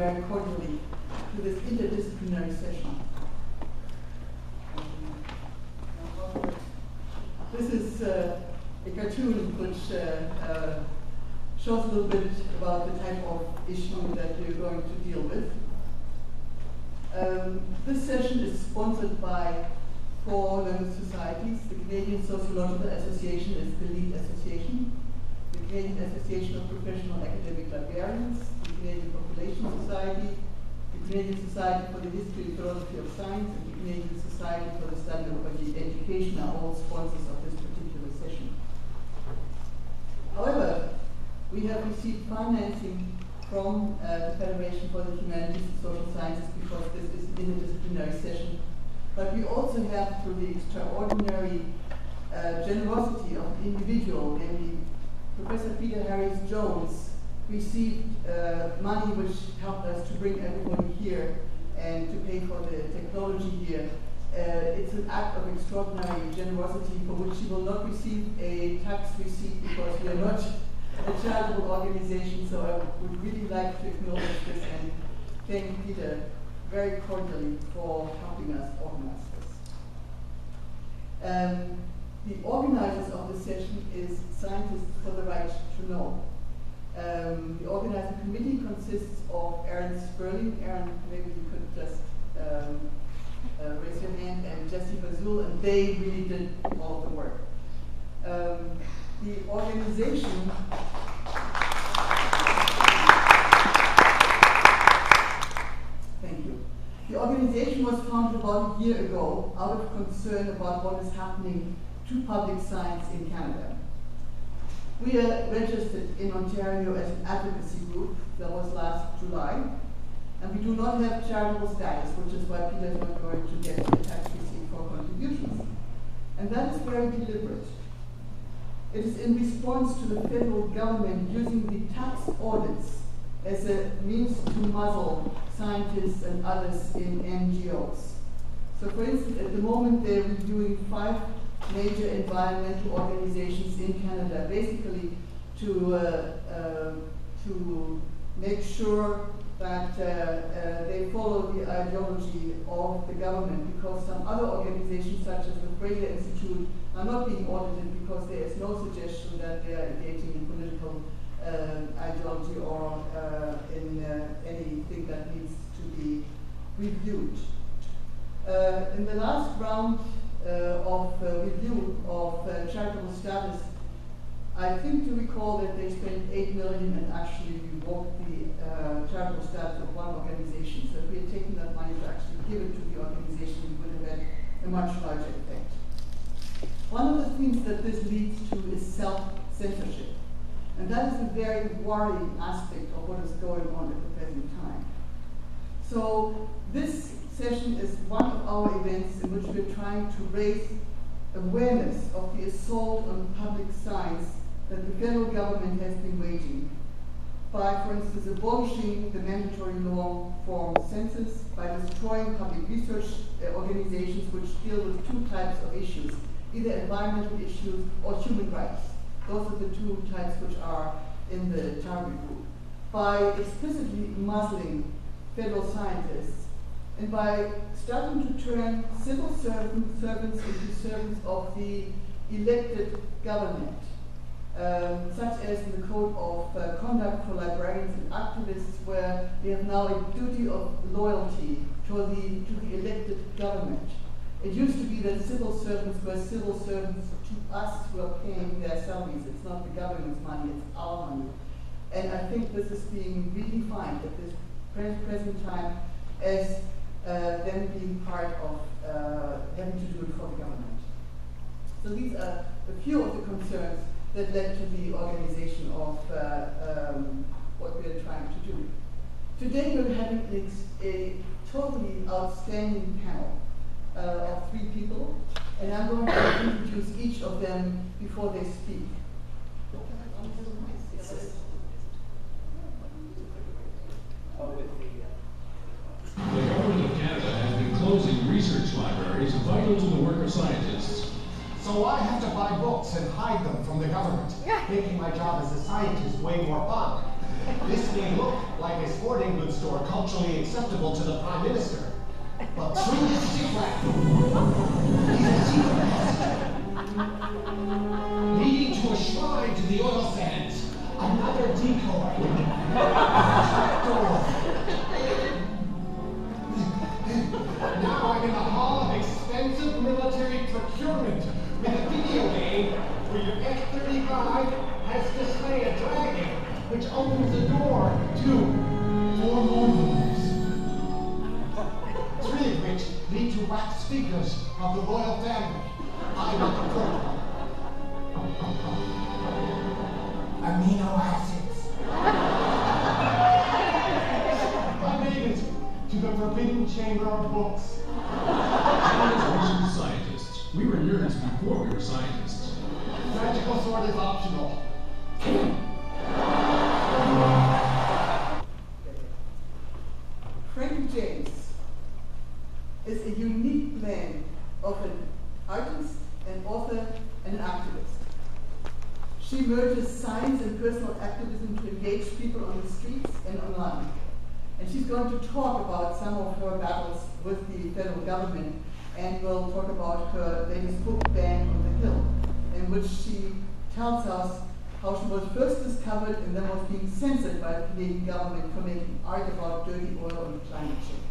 very cordially to this interdisciplinary session. This is a cartoon which shows a little bit about the type of issue that we're going to deal with. This session is sponsored by 4 learned societies. The Canadian Sociological Association is the lead association, the Canadian Association of Professional Academic Librarians, the Canadian Population Society, the Canadian Society for the History and Philosophy of Science, and the Canadian Society for the Study of Education are all sponsors of this particular session. However, we have received financing from the Federation for the Humanities and Social Sciences because this is an interdisciplinary session. But we also have, through the extraordinary generosity of an individual, namely Professor Peter Harris Jones, received money which helped us to bring everybody here and to pay for the technology here. It's an act of extraordinary generosity for which you will not receive a tax receipt because we are not a charitable organization, so I would really like to acknowledge this and thank Peter very cordially for helping us organize this. The organizers of the session is Scientists for the Right to Know. The organizing committee consists of Aaron Sperling. Aaron, maybe you could just raise your hand, and Jesse Bazul, and they really did all of the work. The organization Thank you. The organization was founded about a year ago out of concern about what is happening to public science in Canada. We are registered in Ontario as an advocacy group. That was last July. And we do not have charitable status, which is why Peter is not going to get a tax receipt for contributions. And that is very deliberate. It is in response to the federal government using the tax audits as a means to muzzle scientists and others in NGOs. So for instance, at the moment they're reviewing 5 major environmental organizations in Canada, basically to make sure that they follow the ideology of the government, because some other organizations such as the Fraser Institute are not being audited because there is no suggestion that they are engaging in political ideology or in anything that needs to be reviewed. In the last round of review of charitable status, I think to recall that they spent $8 million and actually revoked the charitable status of one organization. So if we had taken that money to actually give it to the organization, we would have had a much larger effect. One of the things that this leads to is self-censorship. And that is a very worrying aspect of what is going on at the present time. So this session is one of our events in which we're trying to raise awareness of the assault on public science that the federal government has been waging by, for instance, abolishing the mandatory long-form census, by destroying public research organizations which deal with 2 types of issues, either environmental issues or human rights. Those are the 2 types which are in the target group. By explicitly muzzling federal scientists, and by starting to turn civil servants into servants of the elected government, such as in the Code of Conduct for Librarians and Activists, where they have now a duty of loyalty to the elected government. It used to be that civil servants were civil servants to us who are paying their salaries. It's not the government's money, it's our money. And I think this is being redefined at this present time as them being part of having to do it for the government. So these are a few of the concerns that led to the organization of what we are trying to do. Today we're having a totally outstanding panel of 3 people, and I'm going to introduce each of them before they speak. The government of Canada has been closing research libraries vital to the work of scientists. So I have to buy books and hide them from the government, making my job as a scientist way more fun. This may look like a sporting goods store culturally acceptable to the Prime Minister, but through this shipwreck is a secret passage leading to a shrine to the oil sands. Another decoy. Trapdoor. Now I'm in the hall of expensive military procurement with a video game where your F-35 has to slay a dragon, which opens the door to 4 more moves. 3 of which lead to wax figures of the royal family. I want the 4th one. Amino acids. I made it to the forbidden chamber of books. As research scientists, we were nerds before we were scientists. Magical sword is optional. Frankie James is a unique blend of an artist, an author, and an activist. She merges science and personal activism to engage people on the streets and online. And she's going to talk about some of her battles with the federal government, and will talk about her latest book, Band on the Hill, in which she tells us how she was first discovered and then was being censored by the Canadian government for making art about dirty oil and climate change.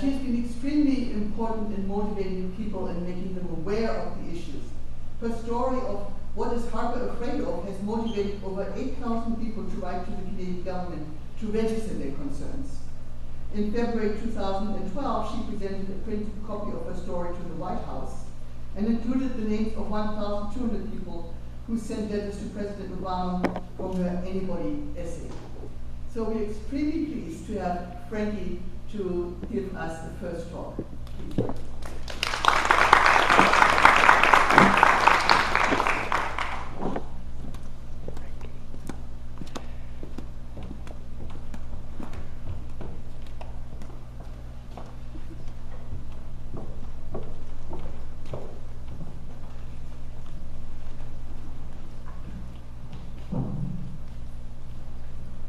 She has been extremely important in motivating people and making them aware of the issues. Her story of what is Harper afraid of has motivated over 8,000 people to write to the Canadian government to register their concerns. In February 2012, she presented a printed copy of her story to the White House and included the names of 1,200 people who sent letters to President Obama from her Anybody essay. So we're extremely pleased to have Frankie to give us the first talk. Please.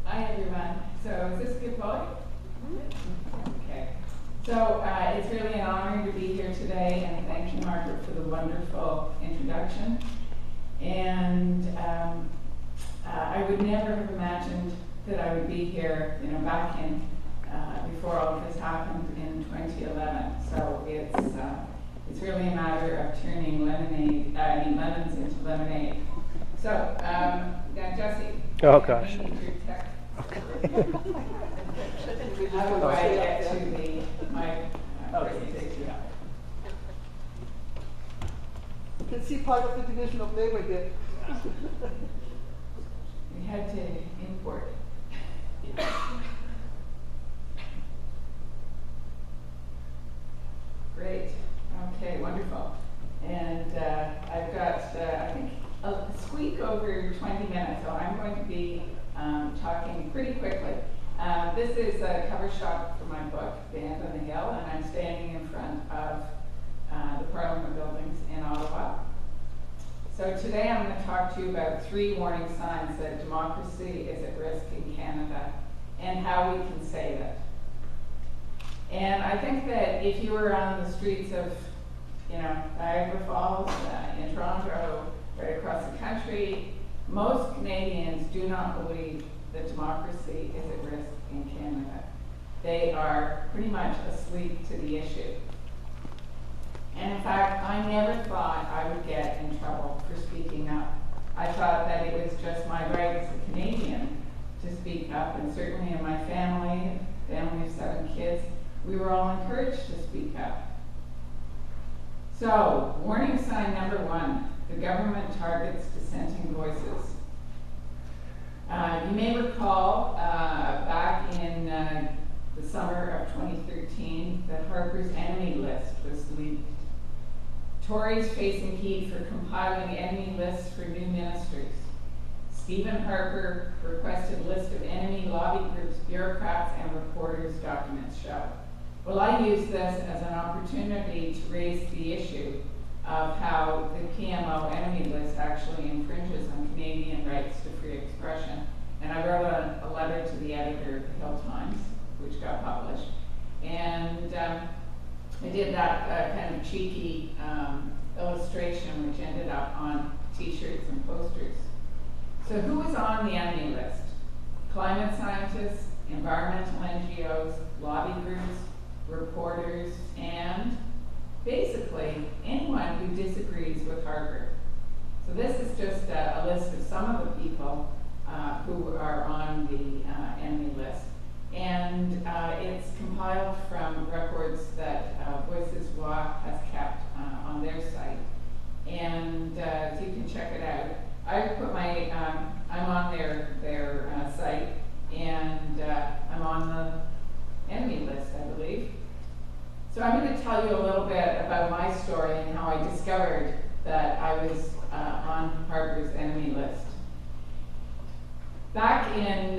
Hi everyone. So is this a good volume? Okay. So it's really an honor to be here today, and thank you, Margaret, for the wonderful introduction. And I would never have imagined that I would be here, back in before all of this happened in 2011. So it's really a matter of turning lemons into lemonade. So yeah, Jesse. Oh gosh. How do I get to my presentation? You can see part of the division of labor here. We had to import. Great. Okay, wonderful. And I've got, I think, a squeak over 20 minutes, so I'm going to be talking pretty quickly. This is a cover shot for my book, Band on the Hill, and I'm standing in front of the Parliament buildings in Ottawa. So today I'm going to talk to you about 3 warning signs that democracy is at risk in Canada and how we can save it. And I think that if you were on the streets of, Niagara Falls, in Toronto, right across the country, most Canadians do not believe that democracy is at risk in Canada. They are pretty much asleep to the issue. And in fact, I never thought I would get in trouble for speaking up. I thought that it was just my right as a Canadian to speak up, and certainly in my family of 7 kids, we were all encouraged to speak up. So, warning sign number 1, the government targets dissenting voices. You may recall back in the summer of 2013 that Harper's enemy list was leaked. Tories facing heat for compiling enemy lists for new ministers. Stephen Harper requested a list of enemy lobby groups, bureaucrats, and reporters, documents show. Well, I used this as an opportunity to raise the issue of how the PMO enemy list actually infringes on Canadian Canadian rights to free expression. And I wrote a letter to the editor of the Hill Times, which got published. And I did that kind of cheeky illustration, which ended up on t-shirts and posters. So who was on the enemy list? Climate scientists, environmental NGOs, lobby groups, reporters, and basically anyone who disagrees with Harvard. So this is just a list of some of the people who are on the enemy list. And it's compiled from records that Voices WA has kept on their site. And so you can check it out. I put my, I'm on their site, and I'm on the enemy list, I believe. So I'm going to tell you a little bit about my story and how I discovered that I was on Harvard's enemy list. Back in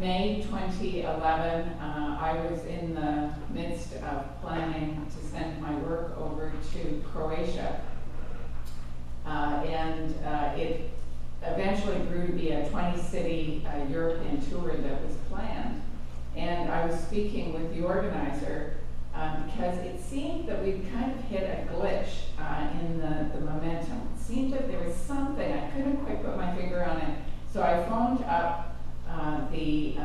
May 2011, I was in the midst of planning to send my work over to Croatia. And it eventually grew to be a 20-city European tour that was planned. And I was speaking with the organizer because it seemed that we'd kind of hit a glitch in the momentum. It seemed that there was something, I couldn't quite put my finger on it. So I phoned up the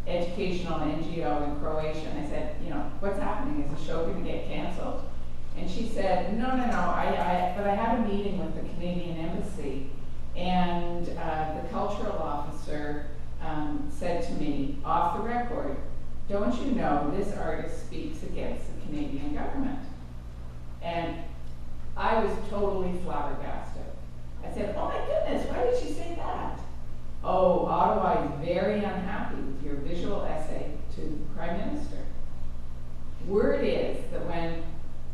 educational NGO in Croatia, and I said, you know, what's happening? Is the show going to get canceled? And she said, no, but I had a meeting with the Canadian Embassy, and the cultural officer said to me, off the record, don't you know this artist speaks against the Canadian government? And I was totally flabbergasted. I said, oh my goodness, why did she say that? Oh, Ottawa is very unhappy with your visual essay to the Prime Minister. Word is that when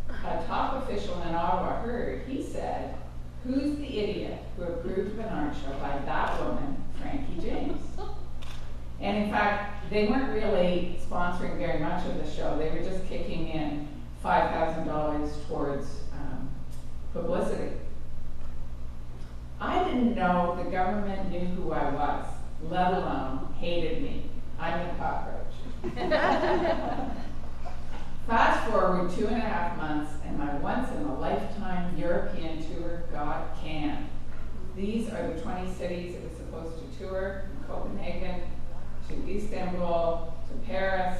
a top official in Ottawa heard, he said, who's the idiot who approved of an art show by that woman, Frankie James? And in fact, they weren't really sponsoring very much of the show. They were just kicking in $5,000 towards publicity. I didn't know the government knew who I was, let alone hated me. I'm a cockroach. Fast forward 2.5 months, and my once-in-a-lifetime European tour got canned. These are the 20 cities it was supposed to tour: from Copenhagen to Istanbul to Paris,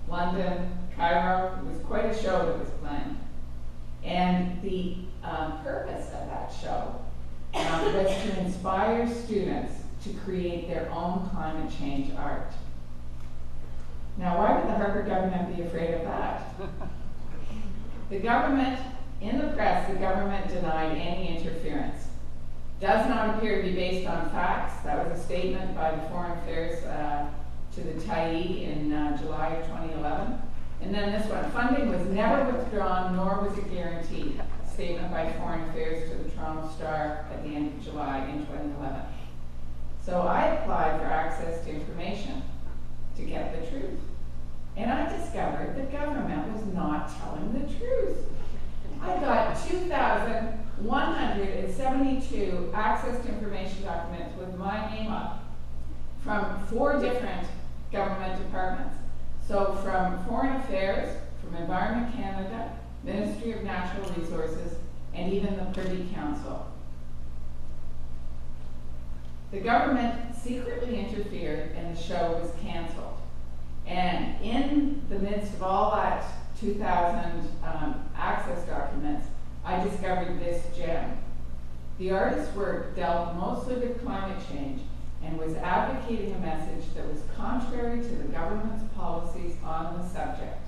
London, Cairo. It was quite a show that was planned. And the purpose of that show was to inspire students to create their own climate change art. Now, why would the Harvard government be afraid of that? The government, in the press, the government denied any interference. Does not appear to be based on facts. That was a statement by the Foreign Affairs to the TAI in July of 2011. And then this one, funding was never withdrawn, nor was it guaranteed. Statement by Foreign Affairs to the Toronto Star at the end of July in 2011. So I applied for access to information to get the truth. And I discovered the government was not telling the truth. I got 2,172 access to information documents with my name up from 4 different government departments. So from Foreign Affairs, from Environment Canada, Ministry of Natural Resources, and even the Privy Council. The government secretly interfered and the show was canceled. And in the midst of all that 2,000 access documents, I discovered this gem. The artist's work dealt mostly with climate change and was advocating a message that was contrary to the government's policies on the subject.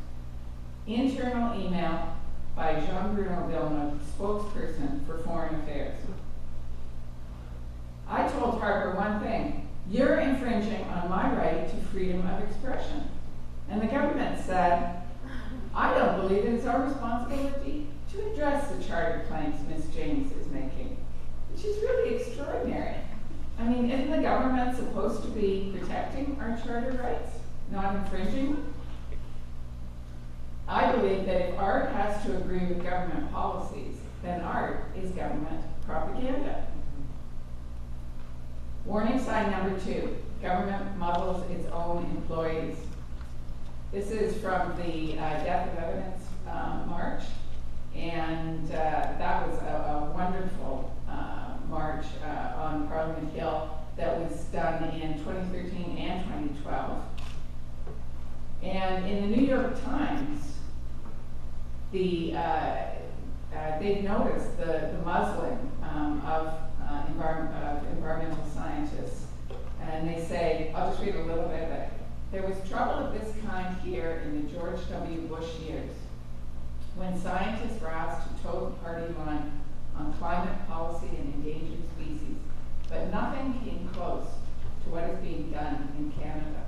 Internal email by Jean-Bruno Villeneuve, spokesperson for Foreign Affairs. I told Harper one thing: you're infringing on my right to freedom of expression. And the government said, I don't believe it is our responsibility to address the charter claims Ms. James is making, which is really extraordinary. I mean, isn't the government supposed to be protecting our charter rights, not infringing them? I believe that if art has to agree with government policies, then art is government propaganda. Warning sign number 2, government muzzles its own employees. This is from the Death of Evidence March, and that was a wonderful march on Parliament Hill that was done in 2013 and 2012. And in the New York Times, they've noticed the muzzling of environmental scientists. And they say, I'll just read a little bit of it. There was trouble of this kind here in the George W. Bush years, when scientists were asked to toe the party line on climate policy and endangered species, but nothing came close to what is being done in Canada.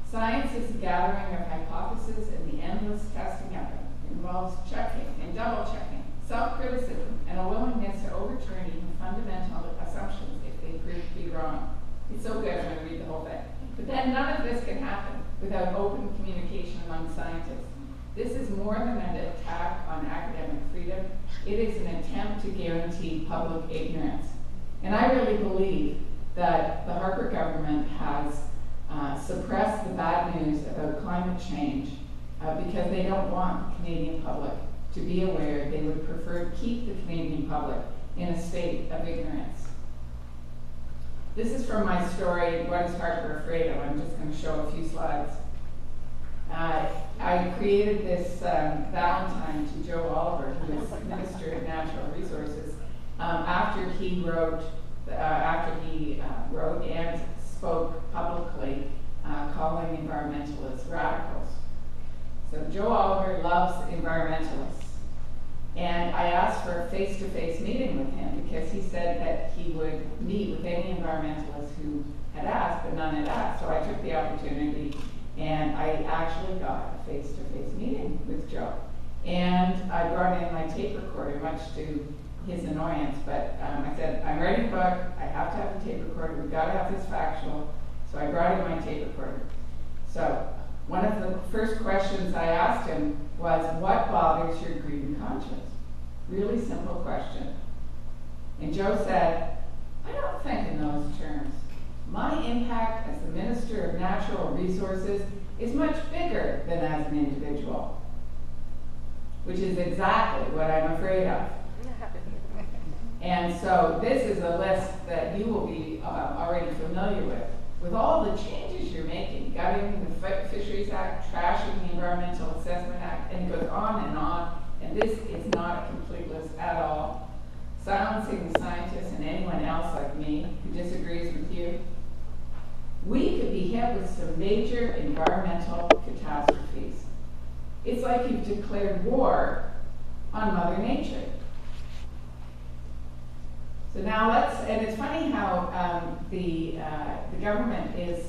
Science is the gathering of hypotheses and the endless testing of them. It involves checking and double-checking, self-criticism, and a willingness to overturn even fundamental assumptions if they prove to be wrong. It's so good, I'm going to read the whole thing. But then none of this can happen without open communication among scientists. This is more than an attack on academic freedom. It is an attempt to guarantee public ignorance. And I really believe that the Harper government has suppressed the bad news about climate change because they don't want the Canadian public to be aware. They would prefer to keep the Canadian public in a state of ignorance. This is from my story, What is Harper Afraid of? I'm just going to show a few slides. I created this Valentine to Joe Oliver, who is Minister of Natural Resources, after he wrote and spoke publicly calling environmentalists radicals. So Joe Oliver loves environmentalists. And I asked for a face-to-face meeting with him because he said that he would meet with any environmentalist who had asked, but none had asked. So I took the opportunity and I actually got a face-to-face meeting with Joe. And I brought in my tape recorder, much to his annoyance, but I said, I'm writing a book, I have to have a tape recorder, we've got to have this factual. So I brought in my tape recorder. So one of the first questions I asked him was, what bothers your grieving conscience? Really simple question. And Joe said, I don't think in those terms. My impact as the Minister of Natural Resources is much bigger than as an individual, which is exactly what I'm afraid of. And so this is a list that you will be already familiar with all the changes you're making, gutting the Fisheries Act, trashing the Environmental Assessment Act, and it goes on, and this is not a complete list at all. Silencing the scientists and anyone else like me who disagrees with you. We could be hit with some major environmental catastrophes. It's like you've declared war on Mother Nature. So now and it's funny how the government is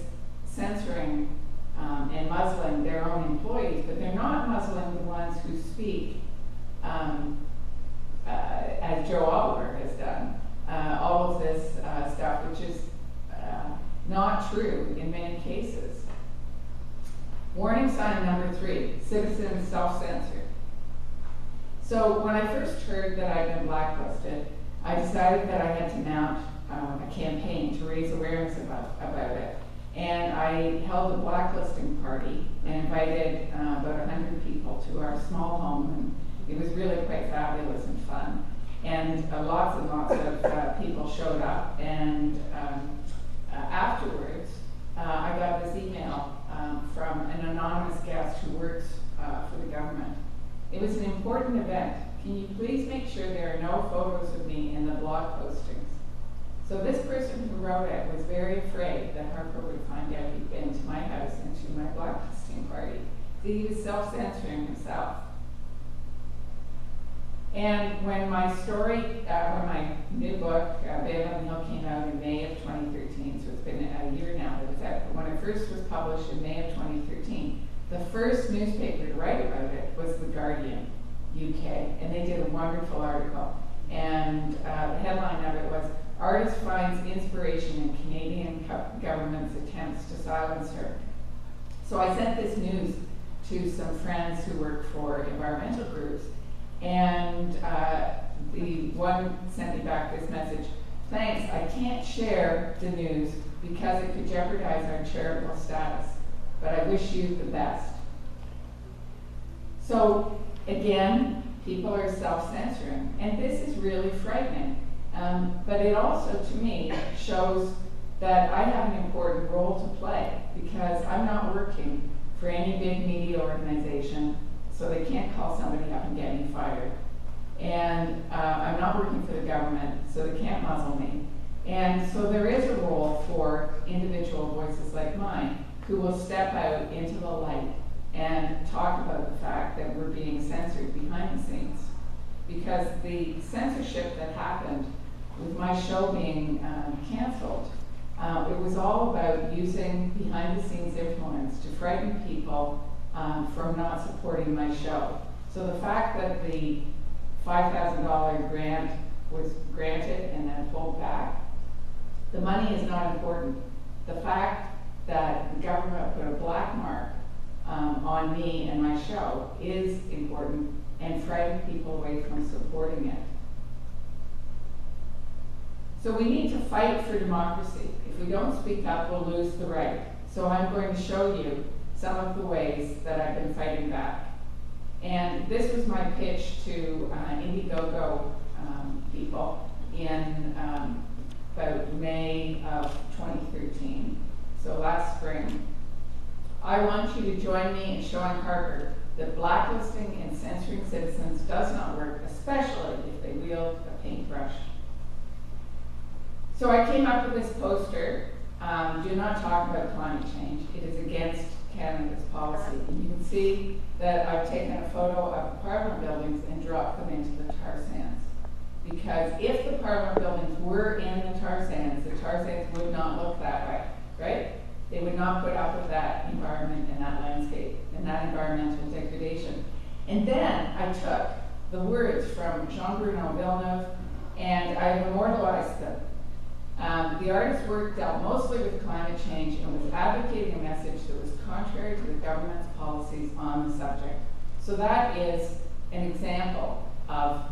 censoring and muzzling their own employees, but they're not muzzling the ones who speak, as Joe Oliver has done, all of this stuff, which is not true in many cases. Warning sign number 3, citizens self-censor. So when I first heard that I'd been blacklisted, I decided that I had to mount a campaign to raise awareness about it. And I held a blacklisting party and invited about 100 people to our small home. And it was really quite fabulous and fun. And lots and lots of people showed up. And afterwards, I got this email from an anonymous guest who works for the government. It was an important event. Can you please make sure there are no photos of me in the blog postings? So this person who wrote it was very afraid that Harper would find out he'd been to my house and to my blacklisting party. So he was self-censoring himself. And when my story, when my new book, Band on the Hill, came out in May of 2013, so it's been a year now that it's out, but when it first was published in May of 2013, the first newspaper to write about it was The Guardian, UK, and they did a wonderful article. And the headline of it was, Artist finds inspiration in Canadian government's attempts to silence her. So I sent this news to some friends who work for environmental groups, and the one sent me back this message, Thanks, I can't share the news because it could jeopardize our charitable status, but I wish you the best. So again, people are self-censoring, and this is really frightening. But it also, to me, shows that I have an important role to play, because I'm not working for any big media organization, so they can't call somebody up and get me fired. And I'm not working for the government, so they can't muzzle me. And so there is a role for individual voices like mine who will step out into the light and talk about the fact that we're being censored behind the scenes. Because the censorship that happened with my show being canceled, it was all about using behind-the-scenes influence to frighten people from not supporting my show. So the fact that the $5,000 grant was granted and then pulled back, the money is not important. The fact that the government put a black mark on me and my show is important and frightened people away from supporting it. So we need to fight for democracy. If we don't speak up, we'll lose the right. So I'm going to show you some of the ways that I've been fighting back. And this was my pitch to Indiegogo people in about May of 2013, so last spring. I want you to join me in showing Harvard that blacklisting and censoring citizens does not work, especially if they wield a paintbrush. So I came up with this poster, do not talk about climate change. It is against Canada's policy. And you can see that I've taken a photo of the Parliament buildings and dropped them into the tar sands. Because if the Parliament buildings were in the tar sands would not look that way, right? They would not put up with that environment and that landscape and that environmental degradation. And then I took the words from Jean-Bruno Villeneuve and I immortalized them. The artist's work dealt mostly with climate change and was advocating a message that was contrary to the government's policies on the subject. So that is an example of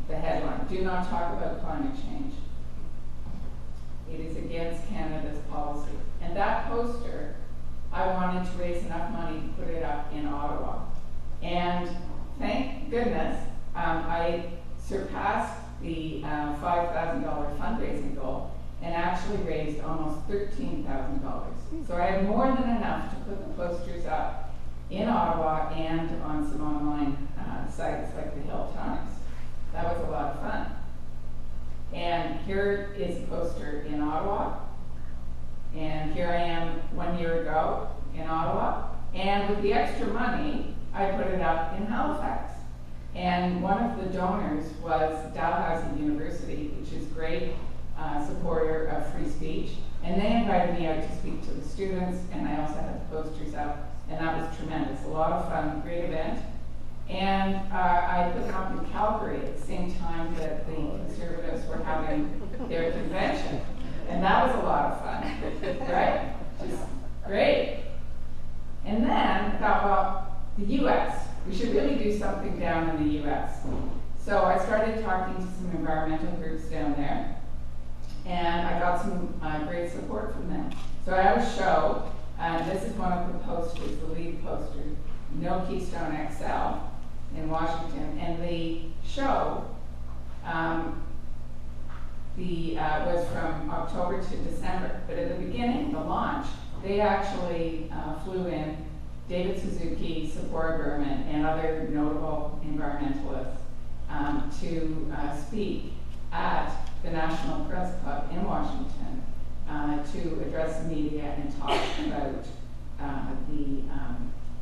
the headline, do not talk about climate change. It is against Canada's policy. And that poster, I wanted to raise enough money to put it up in Ottawa. And thank goodness, I surpassed the $5,000 fundraising goal and actually raised almost $13,000. So I had more than enough to put the posters up in Ottawa and on some online sites like the Hill Times. That was a lot of fun. And here is a poster in Ottawa. And here I am 1 year ago in Ottawa. And with the extra money, I put it up in Halifax. And one of the donors was Dalhousie University, which is a great supporter of free speech. And they invited me out to speak to the students, and I also had the posters up, and that was tremendous. A lot of fun, great event. And I put them up in Calgary at the same time that the Conservatives were having their convention. And that was a lot of fun, right? Just great. And then I thought, well, the US, we should really do something down in the US. So I started talking to some environmental groups down there, and I got some great support from them. So I have a show, and this is one of the posters, the lead poster, No Keystone XL in Washington. And the show was from October to December. But at the beginning, the launch, they actually flew in David Suzuki, Sephora Berman, and other notable environmentalists to speak at the National Press Club in Washington to address the media and talk about the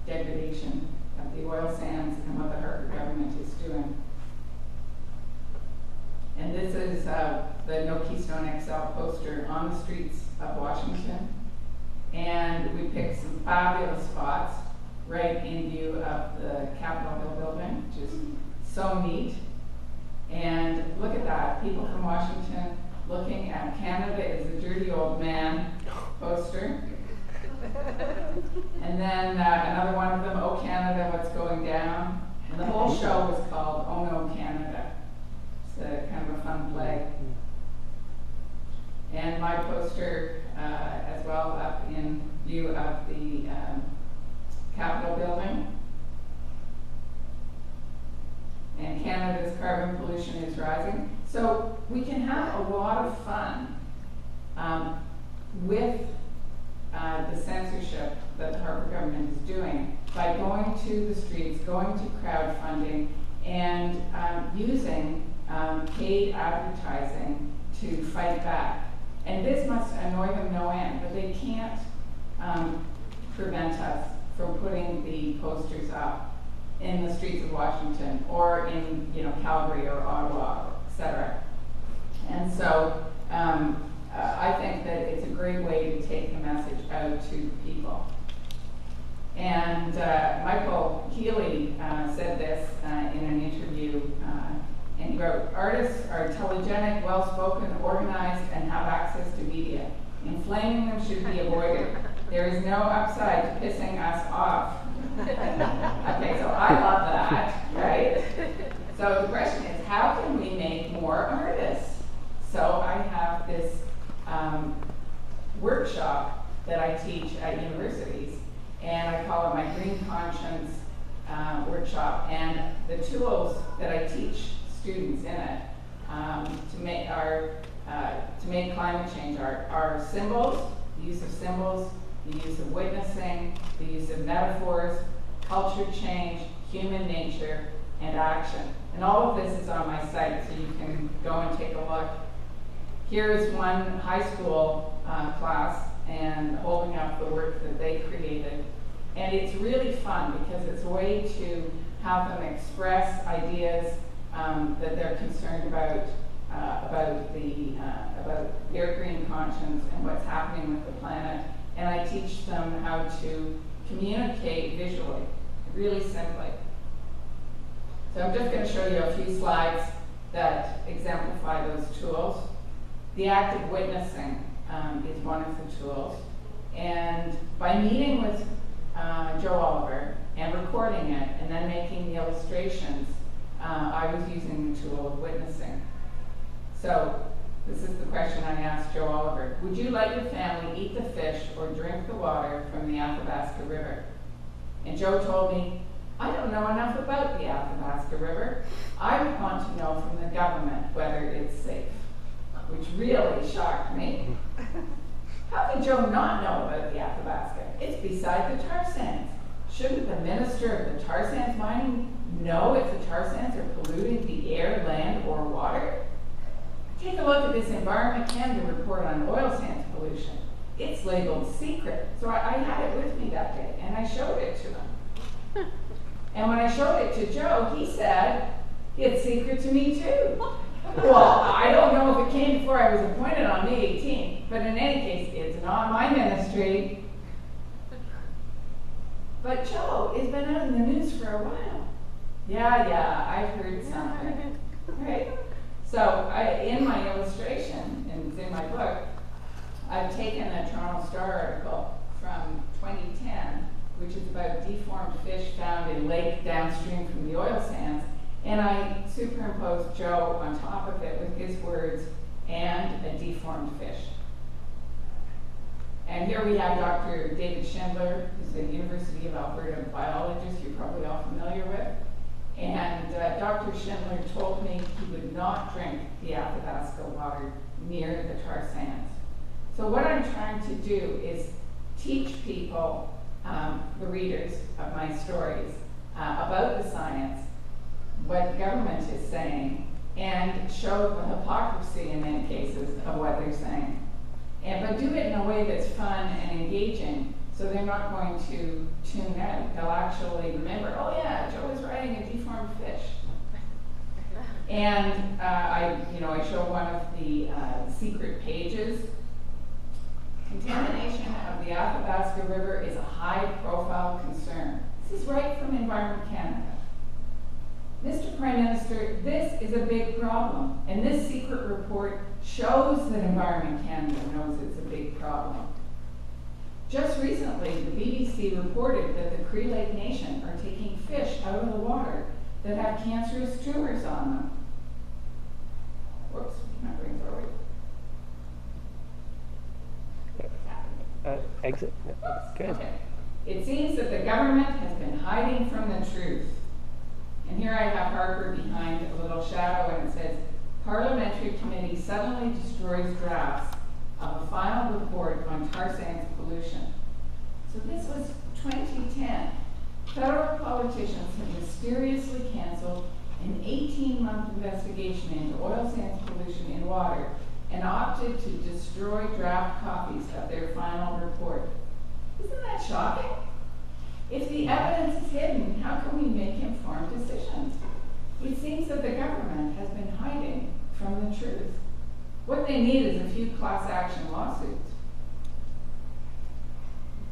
degradation of the oil sands and what the Harper government is doing. And this is the No Keystone XL poster on the streets of Washington. And we picked some fabulous spots right in view of the Capitol Hill building, which is so neat. And look at that, people from Washington looking at Canada is a dirty old man poster. And then another one of them, Oh Canada, What's Going Down? And the whole show was called Oh No Canada. It's kind of a fun play. my poster as well up in view of the Capitol building. And Canada's carbon pollution is rising. So we can have a lot of fun with the censorship that the Harper government is doing by going to the streets, going to crowdfunding, and using paid advertising to fight back. And this must annoy them no end, but they can't prevent us from putting the posters up in the streets of Washington or in Calgary or Ottawa, etc. And so I think that it's a great way to take the message out to people. And Michael Healy said this in an interview, and he wrote, "Artists are telegenic, well-spoken, organized, and have access to media. Inflaming them should be avoided. There is no upside to pissing us off." Okay, so I love that, right? So the question is, how can we make more artists? So I have this workshop that I teach at universities, and I call it my Green Conscience workshop. And the tools that I teach students in it to make climate change art are symbols, the use of symbols, the use of witnessing, the use of metaphors, culture change, human nature, and action. And all of this is on my site, so you can go and take a look. Here is one high school class and holding up the work that they created. And it's really fun because it's a way to have them express ideas that they're concerned about their green conscience and what's happening with the planet. And I teach them how to communicate visually, really simply. So I'm just going to show you a few slides that exemplify those tools. The act of witnessing is one of the tools. And by meeting with Joe Oliver and recording it and then making the illustrations, I was using the tool of witnessing. So this is the question I asked Joe Oliver. Would you let your family eat the fish or drink the water from the Athabasca River? And Joe told me, I don't know enough about the Athabasca River. I would want to know from the government whether it's safe, which really shocked me. How could Joe not know about the Athabasca? It's beside the tar sands. Shouldn't the minister of the tar sands mining know if the tar sands are polluting the air, land, or water? Take a look at this Environment Canada report on oil sands pollution. It's labeled secret. So I had it with me that day, and I showed it to them. And when I showed it to Joe, he said, it's secret to me too. Well, I don't know if it came before I was appointed on May 18th, but in any case, it's not my ministry. But Joe has been out in the news for a while. Yeah, I've heard something, right? So in my illustration, and it's in my book, I've taken a Toronto Star article from 2010, which is about deformed fish found in lake downstream from the oil sands, and I superimposed Joe on top of it with his words and a deformed fish. And here we have Dr. David Schindler, who's a University of Alberta biologist you're probably all familiar with. And Dr. Schindler told me he would not drink the Athabasca water near the tar sands. So what I'm trying to do is teach people, the readers of my stories, about the science, what the government is saying, and show the hypocrisy in many cases of what they're saying. But do it in a way that's fun and engaging, so they're not going to tune out. They'll actually remember, oh yeah, Joe was riding a deformed fish. And I show one of the secret pages. Contamination of the Athabasca River is a high-profile concern. This is right from Environment Canada. Mr. Prime Minister, this is a big problem, and this secret report shows that Environment Canada knows it's a big problem. Just recently, the BBC reported that the Cree Lake Nation are taking fish out of the water that have cancerous tumors on them. Whoops, not going forward. exit. Yeah. Good. Okay. It seems that the government has been hiding from the truth. And here I have Harper behind a little shadow, and it says, Parliamentary Committee suddenly destroys drafts of a final report on tar sands pollution. So this was 2010. Federal politicians have mysteriously canceled an 18-month investigation into oil sands pollution in water and opted to destroy draft copies of their final report. Isn't that shocking? If the evidence is hidden, how can we make informed decisions? It seems that the government has been hiding from the truth. What they need is a few class action lawsuits.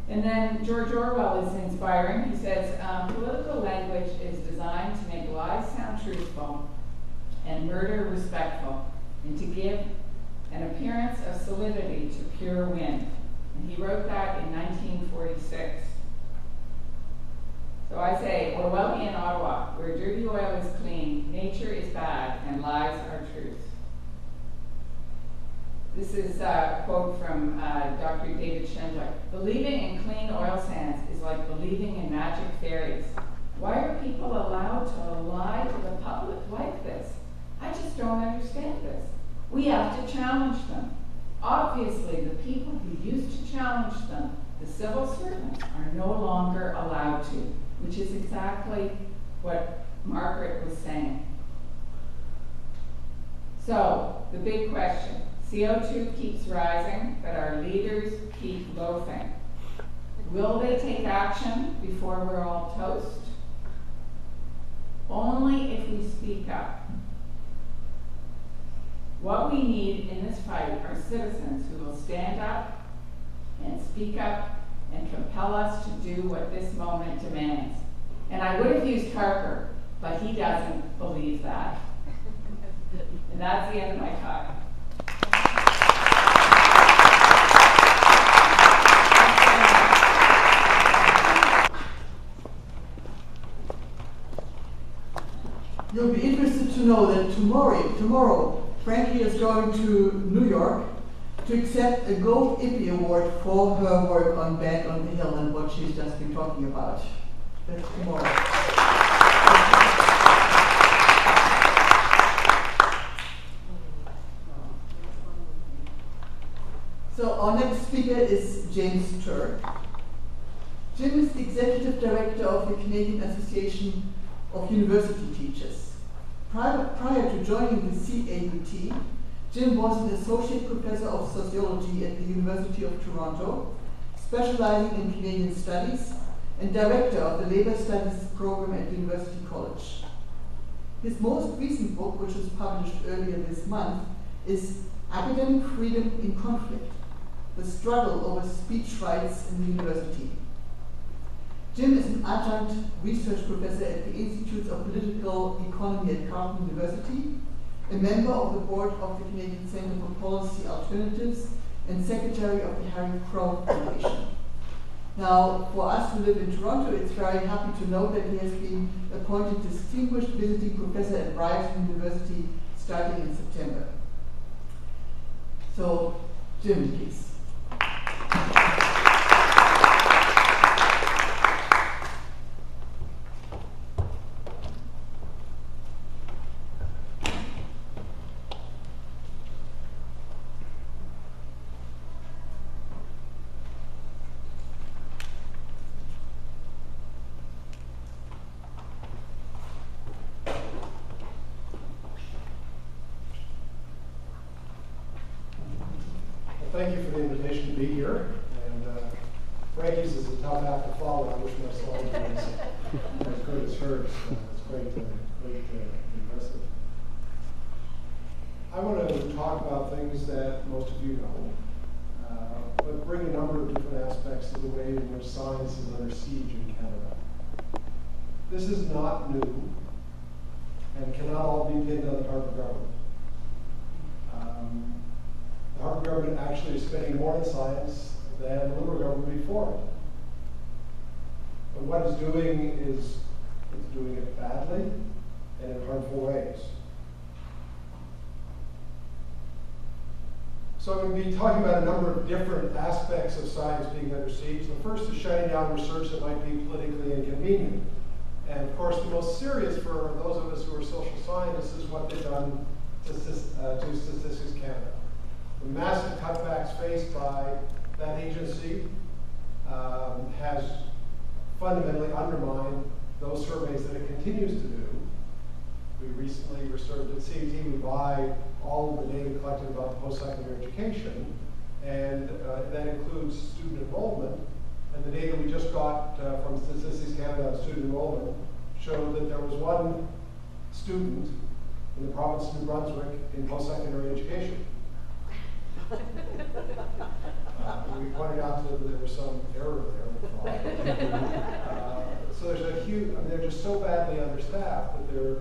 And then George Orwell is inspiring. He says, political language is designed to make lies sound truthful and murder respectful, and to give an appearance of solidity to pure wind. And he wrote that in 1946. So I say, Orwellian Ottawa, where dirty oil is clean, nature is bad, and lies are truth. This is a quote from Dr. David Schindler. Believing in clean oil sands is like believing in magic fairies. Why are people allowed to lie to the public like this? I just don't understand this. We have to challenge them. Obviously, the people who used to challenge them, the civil servants, are no longer allowed to, which is exactly what Margaret was saying. So, the big question. CO2 keeps rising, but our leaders keep loafing. Will they take action before we're all toast? Only if we speak up. What we need in this fight are citizens who will stand up and speak up and compel us to do what this moment demands. And I would have used Harper, but he doesn't believe that. And that's the end of my talk. You'll be interested to know that tomorrow, Frankie is going to New York to accept a Gold Ippy Award for her work on Band on the Hill and what she's just been talking about. That's tomorrow. So our next speaker is James Turk. Jim is the Executive Director of the Canadian Association of University Teachers. Prior to joining the CAUT, Jim was an Associate Professor of Sociology at the University of Toronto, specializing in Canadian Studies, and Director of the Labour Studies program at University College. His most recent book, which was published earlier this month, is Academic Freedom in Conflict: The Struggle Over Speech Rights in the University. Jim is an adjunct research professor at the Institute of Political Economy at Carleton University, a member of the board of the Canadian Centre for Policy Alternatives, and secretary of the Harry Crow Foundation. Now, for us who live in Toronto, it's very happy to know that he has been appointed Distinguished Visiting Professor at Ryerson University starting in September. So, Jim, please. Thank you for the invitation to be here. And Frankie's is a tough act to follow. I wish my song was as good as hers. It's quite impressive. I want to talk about things that most of you know, but bring a number of different aspects of the way in which science is under siege in Canada. This is not new and cannot all be pinned on the Harper government. The Harper government actually is spending more on science than the Liberal government before it. But what it's doing is it's doing it badly and in harmful ways. So I'm going to be talking about a number of different aspects of science being under siege. The first is shutting down research that might be politically inconvenient. And of course, the most serious for those of us who are social scientists is what they've done to Statistics Canada. The massive cutbacks faced by that agency has fundamentally undermined those surveys that it continues to do. We recently reserved at CET, we buy all of the data collected about post-secondary education, and that includes student enrollment. And the data we just got from Statistics Canada on student enrollment showed that there was one student in the province of New Brunswick in post-secondary education. We pointed out that there was some error there. So there's a huge, I mean, they're just so badly understaffed that they're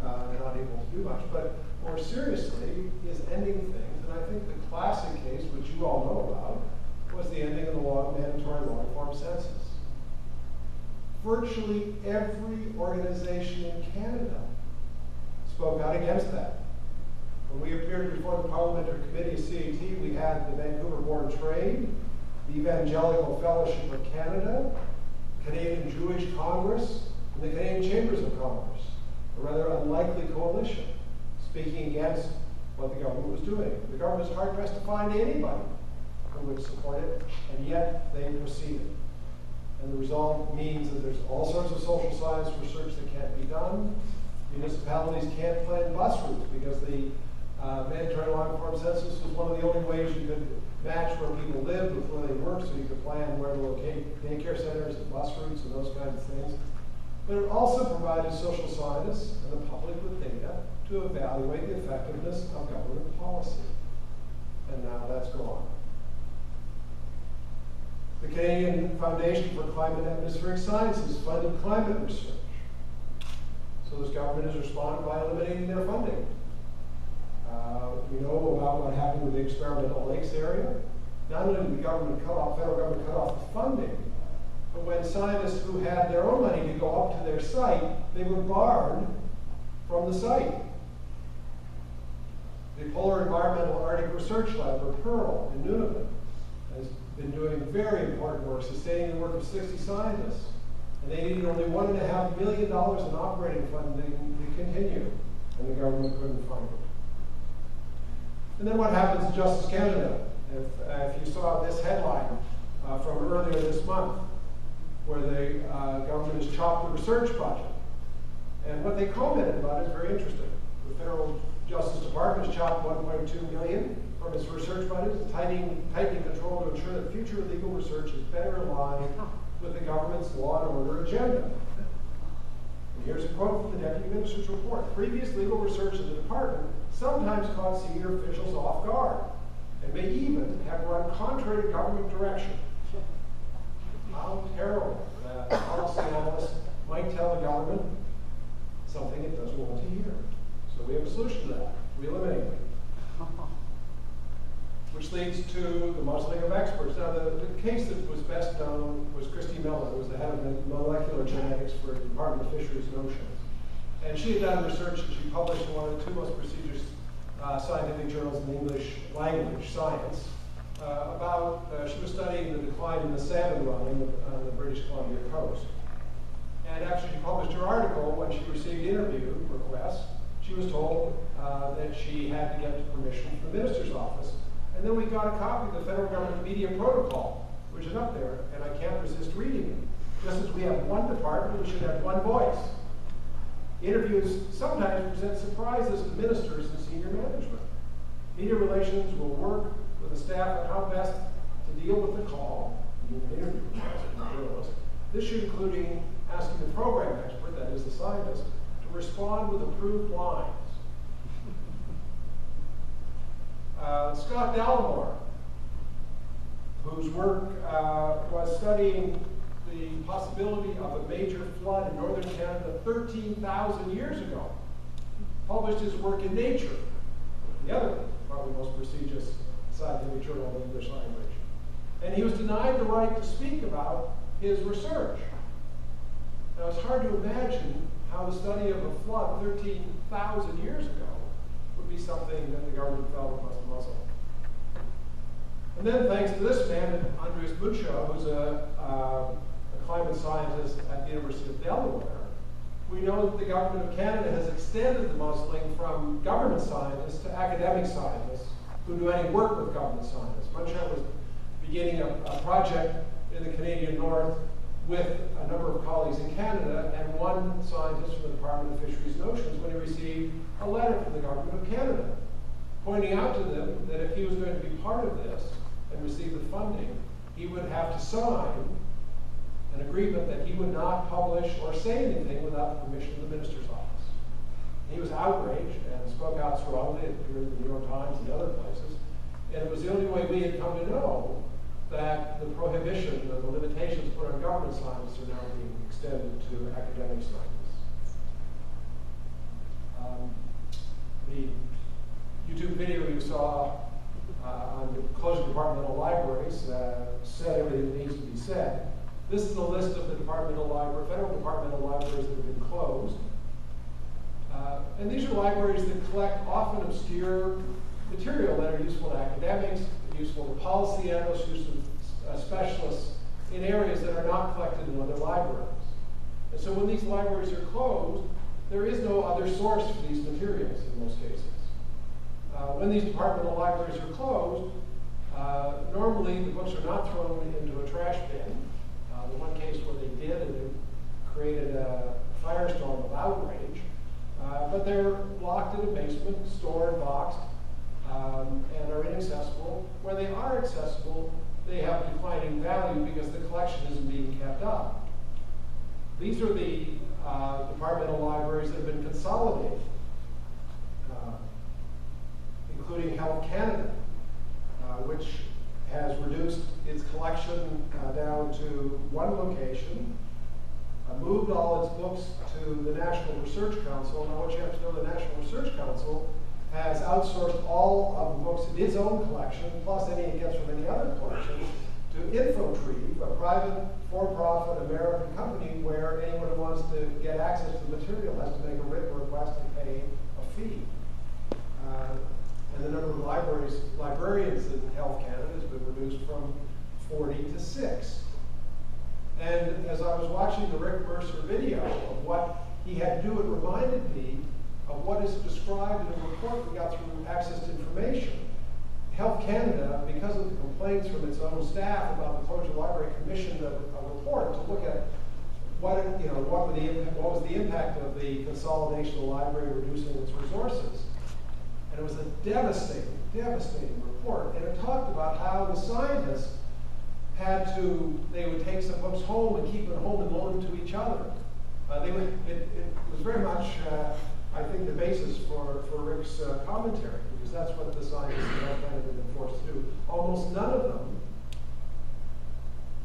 not able to do much. But more seriously is ending things. And I think the classic case, which you all know about, was the ending of the mandatory long-form census. Virtually every organization in Canada spoke out against that. When we appeared before the Parliamentary Committee of CET, we had the Vancouver Board of Trade, the Evangelical Fellowship of Canada, Canadian Jewish Congress, and the Canadian Chambers of Commerce, a rather unlikely coalition, speaking against what the government was doing. The government was hard-pressed to find anybody who would support it, and yet they proceeded. And the result means that there's all sorts of social science research that can't be done. Municipalities can't plan bus routes because the mandatory long-form census was one of the only ways you could match where people live with where they work, so you could plan where to locate daycare centers and bus routes and those kinds of things. But it also provided social scientists and the public with data to evaluate the effectiveness of government policy. And now that's gone. The Canadian Foundation for Climate and Atmospheric Sciences funded climate research. So this government has responded by eliminating their funding. We know about what happened with the experimental lakes area. Not only did the government federal government cut off the funding, but when scientists who had their own money to go up to their site, they were barred from the site. The Polar Environmental Arctic Research Lab, or PEARL, in Nunavut, has been doing very important work, sustaining the work of 60 scientists. And they needed only $1.5 million in operating funding to continue, and the government couldn't find it. And then what happens in Justice Canada? If you saw this headline from earlier this month, where the government has chopped the research budget. And what they commented about is very interesting. The Federal Justice Department has chopped $1.2 million from its research budget, tightening control to ensure that future legal research is better aligned with the government's law and order agenda. And here's a quote from the Deputy Minister's report. Previous legal research of the department sometimes caught senior officials off guard and may even have run contrary to government direction. How terrible that policy analyst might tell the government something it doesn't want to hear. So we have a solution to that. We eliminate it. Which leads to the muzzling of experts. Now, the case that was best known was Christy Miller, who was the head of molecular genetics for the Department of Fisheries and Oceans. And she had done research that she published in one of the two most prestigious scientific journals in the English language, Science, she was studying the decline in the salmon run on the British Columbia coast. And after she published her article, when she received interview requests, she was told that she had to get permission from the minister's office. And then we got a copy of the federal government media protocol, which is up there, and I can't resist reading it. Just as we have one department, we should have one voice. Interviews sometimes present surprises to ministers and senior management. Media relations will work with the staff on how best to deal with the call, interview journalists. This should include asking the program expert, that is the scientist, to respond with approved lines. Scott Dallimore, whose work was studying the possibility of a major flood in northern Canada 13,000 years ago, published his work in Nature, the other probably most prestigious scientific journal in the English language. And he was denied the right to speak about his research. Now, it's hard to imagine how the study of a flood 13,000 years ago would be something that the government felt it must muzzle. And then thanks to this man, Andres Mucho, who's a climate scientist at the University of Delaware, we know that the government of Canada has extended the muzzling from government scientists to academic scientists who do any work with government scientists. Mucho was beginning a project in the Canadian North with a number of colleagues in Canada, and one scientist from the Department of Fisheries and Oceans when he received a letter from the government of Canada, pointing out to them that if he was going to be part of this and receive the funding, he would have to sign an agreement that he would not publish or say anything without the permission of the minister's office. He was outraged and spoke out strongly. It appeared in the New York Times and other places. And it was the only way we had come to know that the prohibition, the limitations put on government scientists are now being extended to academic scientists. The YouTube video you saw on the closing departmental libraries said everything that needs to be said. This is the list of the federal departmental libraries that have been closed. And these are libraries that collect often obscure material that are useful to academics, useful to policy analysts, useful to specialists in areas that are not collected in other libraries. And so when these libraries are closed, there is no other source for these materials in most cases. When these departmental libraries are closed, normally the books are not thrown into a trash bin. The one case where they did, and it created a firestorm of outrage, but they're locked in a basement, stored, boxed, and are inaccessible. Where they are accessible, they have declining value because the collection isn't being kept up. These are the departmental libraries that have been consolidated, including Health Canada, which has reduced its collection down to one location, moved all its books to the National Research Council. Now what you have to know, the National Research Council has outsourced all of the books in its own collection, plus any it gets from any other collection, to InfoTreeve, a private, for-profit American company where anyone who wants to get access to the material has to make a written request and pay a fee. And the number of librarians in Health Canada has been reduced from 40 to 6. And as I was watching the Rick Mercer video of what he had to do, it reminded me of what is described in a report we got through Access to Information. Health Canada, because of the complaints from its own staff about the closure library, commissioned a report to look at what was the impact of the consolidation of the library, reducing its resources. And it was a devastating, devastating report. And it talked about how the scientists they would take some books home and keep them at home and loan them to each other. It was very much, I think, the basis for Rick's commentary, because that's what the scientists in Health Canada have been forced to do. Almost none of them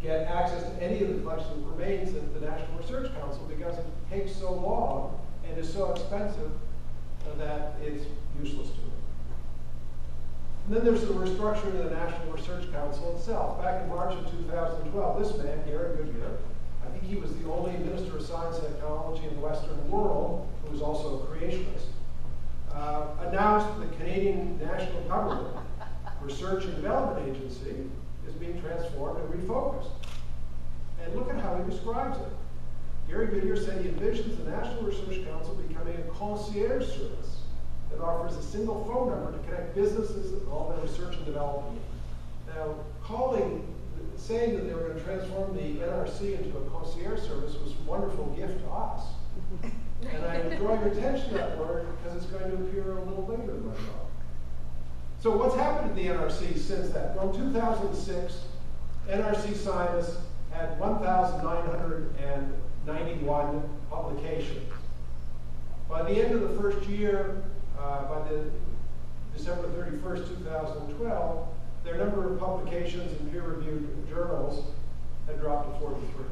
get access to any of the collection that remains at the National Research Council because it takes so long and is so expensive that it's useless to them. And then there's the restructuring of the National Research Council itself. Back in March of 2012, this man, Gary Goodyear, I think he was the only Minister of Science and Technology in the Western world who was also a creationist, announced that the Canadian National Government Research and Development Agency is being transformed and refocused. And look at how he describes it. Gary Goodyear said he envisions the National Research Council becoming a concierge service that offers a single phone number to connect businesses and all their research and development. Now, saying that they were going to transform the NRC into a concierge service was a wonderful gift to us. And I draw your attention to that word because it's going to appear a little later in my talk. So what's happened to the NRC since that? Well, in 2006, NRC scientists had 1,991 publications. By the end of the first year, by the December 31st, 2012, their number of publications in peer-reviewed journals had dropped to 43.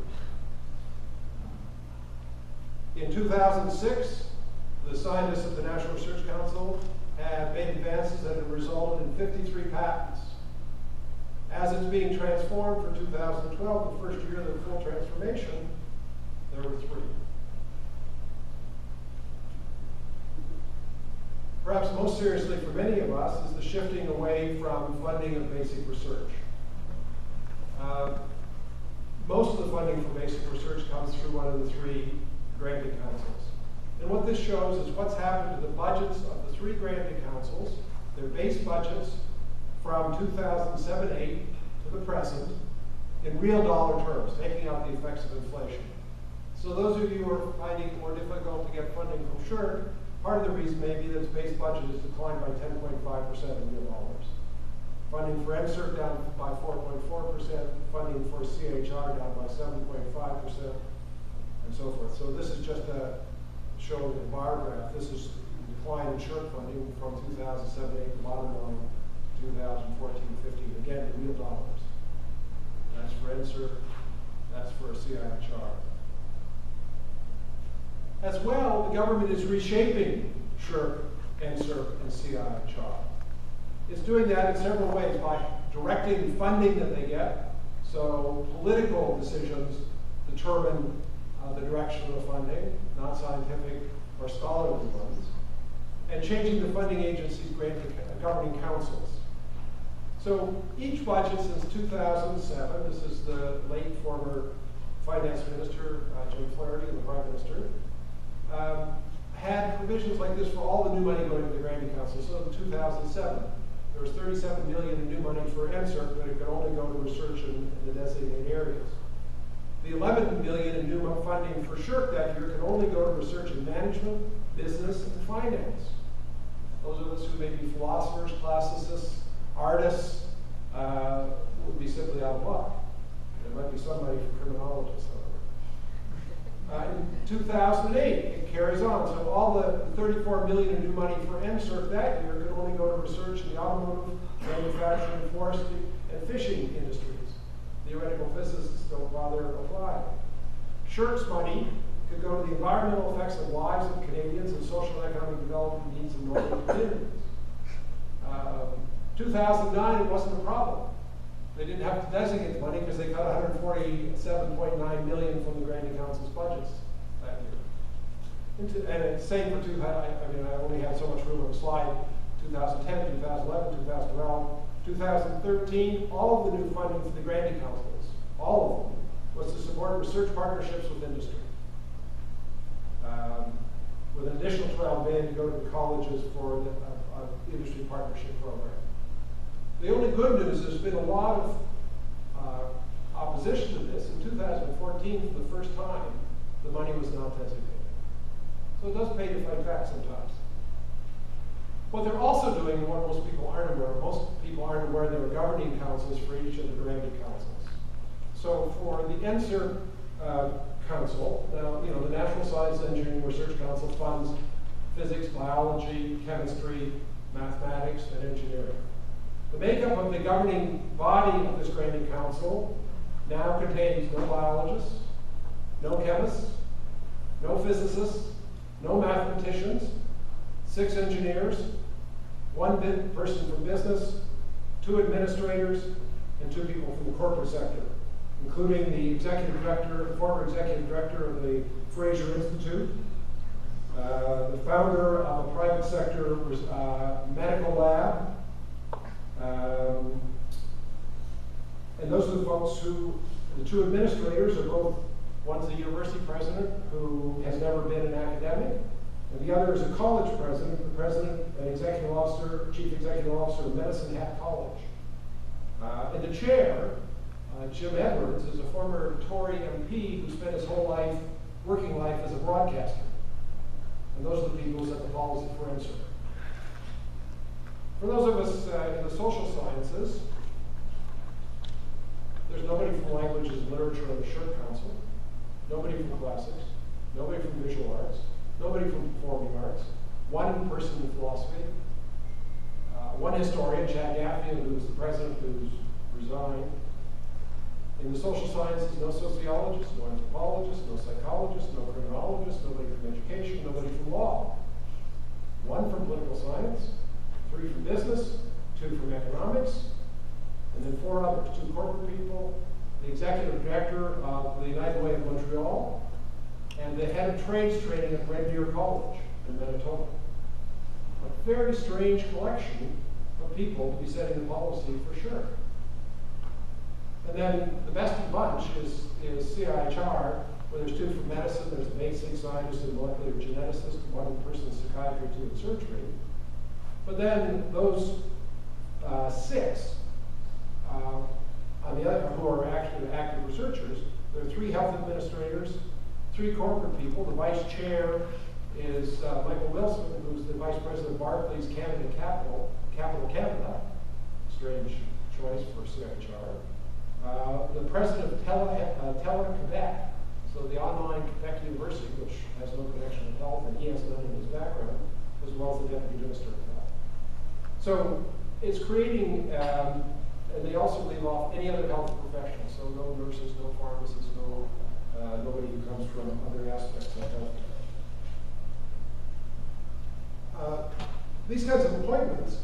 In 2006, the scientists of the National Research Council had made advances that had resulted in 53 patents. As it's being transformed for 2012, the first year of the full transformation, there were 3. perhaps most seriously for many of us, is the shifting away from funding of basic research. Most of the funding for basic research comes through one of the three granting councils. And what this shows is what's happened to the budgets of the three granting councils, their base budgets from 2007-8 to the present, in real dollar terms, taking out the effects of inflation. So those of you who are finding it more difficult to get funding from SSHRC, part of the reason may be that its base budget has declined by 10.5% in real dollars. Funding for MCERT down by 4.4%, funding for CHR down by 7.5%, and so forth. So this is just a show in a bar graph. This is the decline in SSHRC funding from 2007-8, the bottom line, 2014-15, again in real dollars. That's for MCERT, that's for CIHR. As well, the government is reshaping SSHRC, MCERT, and CIHR. It's doing that in several ways, by directing the funding that they get. So political decisions determine the direction of the funding, not scientific or scholarly ones, and changing the funding agencies granting governing councils. So each budget since 2007, this is the late former finance minister, Jim Flaherty, and the prime minister, had provisions like this for all the new money going to the granting council. So in 2007, there was $37 million in new money for MCERT, but it could only go to research in the designated areas. The $11 million in new funding for SSHRC that year could only go to research in management, business, and finance. Those of us who may be philosophers, classicists, artists, would be simply out of luck. There might be somebody for criminologists, however. In 2008, it carries on. So all the $34 million in new money for MCERT that year could only go to research in the automotive, manufacturing, forestry, and fishing industries. Theoretical physicists don't bother applying. SSHRC's money could go to the environmental effects of lives of Canadians and social and economic development needs of northern communities. 2009, it wasn't a problem. They didn't have to designate money because they cut $147.9 million from the granting council's budgets that year. And it's same for I only have so much room on the slide. 2010, 2011, 2012, 2013, all of the new funding for the granting councils, all of them, was to support research partnerships with industry. With an additional $12 million to go to the colleges for the industry partnership program. The only good news is there's been a lot of opposition to this. In 2014, for the first time, the money was not designated. So it does pay to fight back sometimes. What they're also doing, and what most people aren't aware, there are governing councils for each of the granting councils. So for the NSERC council, now, the National Science Engineering Research Council funds physics, biology, chemistry, mathematics, and engineering. The makeup of the governing body of this granting council now contains no biologists, no chemists, no physicists, no mathematicians, 6 engineers, 1 person from business, 2 administrators, and 2 people from the corporate sector, including the executive director, the former executive director of the Fraser Institute, the founder of a private sector medical lab, and those are the folks who, the 2 administrators are both, one's a university president who has never been an academic, and the other is a college president, the president and executive officer, chief executive officer of Medicine Hat College. And the chair, Jim Edwards, is a former Tory MP who spent his whole life, working life, as a broadcaster. And those are the people who set the policy for MCERT. For those of us in the social sciences, there's nobody from languages and literature on the SSHRC Council, nobody from classics, nobody from visual arts, nobody from performing arts, 1 person in philosophy, 1 historian, Chad Gaffney, who's the president, who's resigned. In the social sciences, no sociologists, no anthropologists, no psychologists, no criminologists, nobody from education, nobody from law. 1 from political science, 3 from business, 2 from economics, and then 4 others, 2 corporate people, the executive director of the United Way of Montreal, and the head of trades training at Red Deer College in Manitoba. A very strange collection of people to be setting the policy for sure. And then the best of the bunch is CIHR, where there's two from medicine, there's a basic scientist and molecular geneticist, one person in psychiatry, two in surgery. But then those six, on the other, who are actually active researchers, there are 3 health administrators, 3 corporate people. The vice chair is Michael Wilson, who's the vice president of Barclays Canada Capital Canada. Strange choice for CIHR. The president of Tele-Quebec, so the online Quebec University, which has no connection with health, and he has none in his background, as well as the deputy minister of health. So it's creating, and they also leave off any other health professionals, so no nurses, no pharmacists, nobody who comes from other aspects of health. These kinds of appointments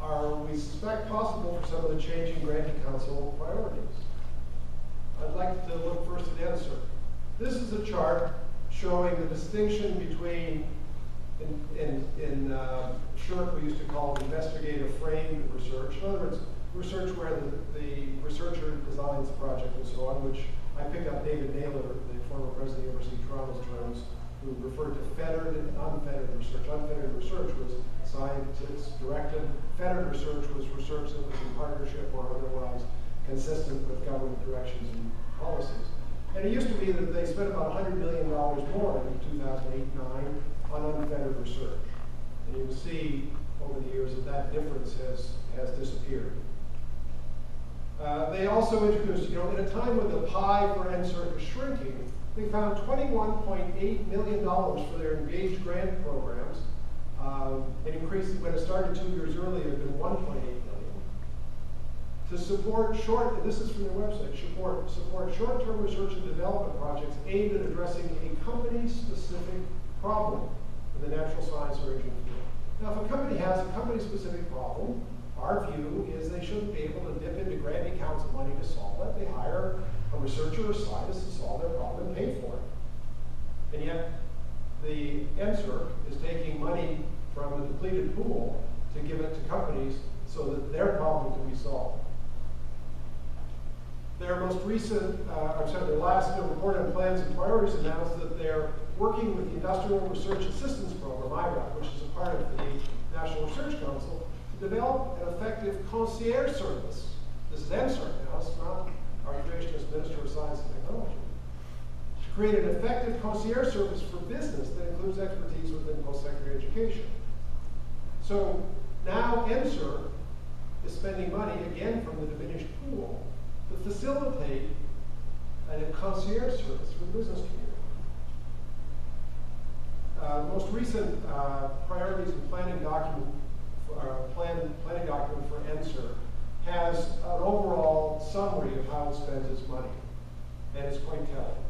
are, we suspect, possible for some of the changing granting council priorities. I'd like to look first at NSERC. This is a chart showing the distinction between, in SHRC we used to call investigative framed research. In other words, research where the researcher designs the project and so on, which I picked up David Naylor, the former president of the University of Toronto's terms, who referred to fettered and unfettered research. Unfettered research was scientists directed. Fettered research was research that was in partnership or otherwise consistent with government directions and policies. And it used to be that they spent about $100 million more in 2008-9 on unfettered research. And you can see over the years that difference has disappeared. They also introduced, in a time when the pie for NSERC is shrinking, they found $21.8 million for their engaged grant programs. It increased, when it started 2 years earlier, it had been $1.8 million. To support this is from their website, support short-term research and development projects aimed at addressing a company-specific problem in the natural science or engineering field. Now, if a company has a company-specific problem, our view is they shouldn't be able to dip into granting council money to solve it. They hire a researcher or scientist to solve their problem and pay for it. And yet, the NSERC is taking money from a depleted pool to give it to companies so that their problem can be solved. Their most recent, their last report on plans and priorities announced that they're working with the Industrial Research Assistance Program, IRAP, which is a part of the National Research Council, to develop an effective concierge service. This is NSERC now, it's not our creationist Minister of Science and Technology. To create an effective concierge service for business that includes expertise within post-secondary education. So now NSERC is spending money, again from the diminished pool, to facilitate a concierge service for the business community. Most recent priorities and planning document for NSERC has an overall summary of how it spends its money, and it's quite telling.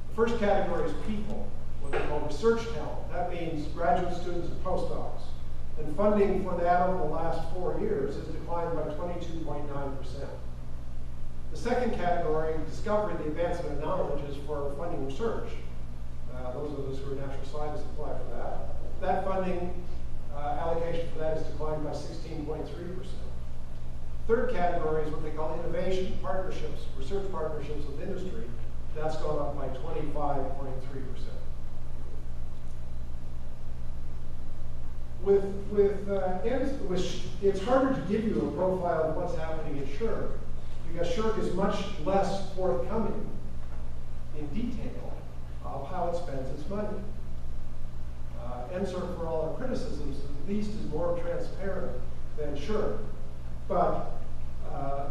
The first category is people, what they call research talent. That means graduate students and postdocs. And funding for that over the last 4 years has declined by 22.9%. The second category, discovery, the advancement of knowledge, is for funding research. Those of us who are natural scientists apply for that. That funding allocation for that has declined by 16.3%. Third category is what they call innovation, partnerships, research partnerships with industry. That's gone up by 25.3%. It's harder to give you a profile of what's happening at SHRC, because SHRC is much less forthcoming in detail of how it spends its money. NSERC, for all our criticisms, at least is more transparent than SHRC. But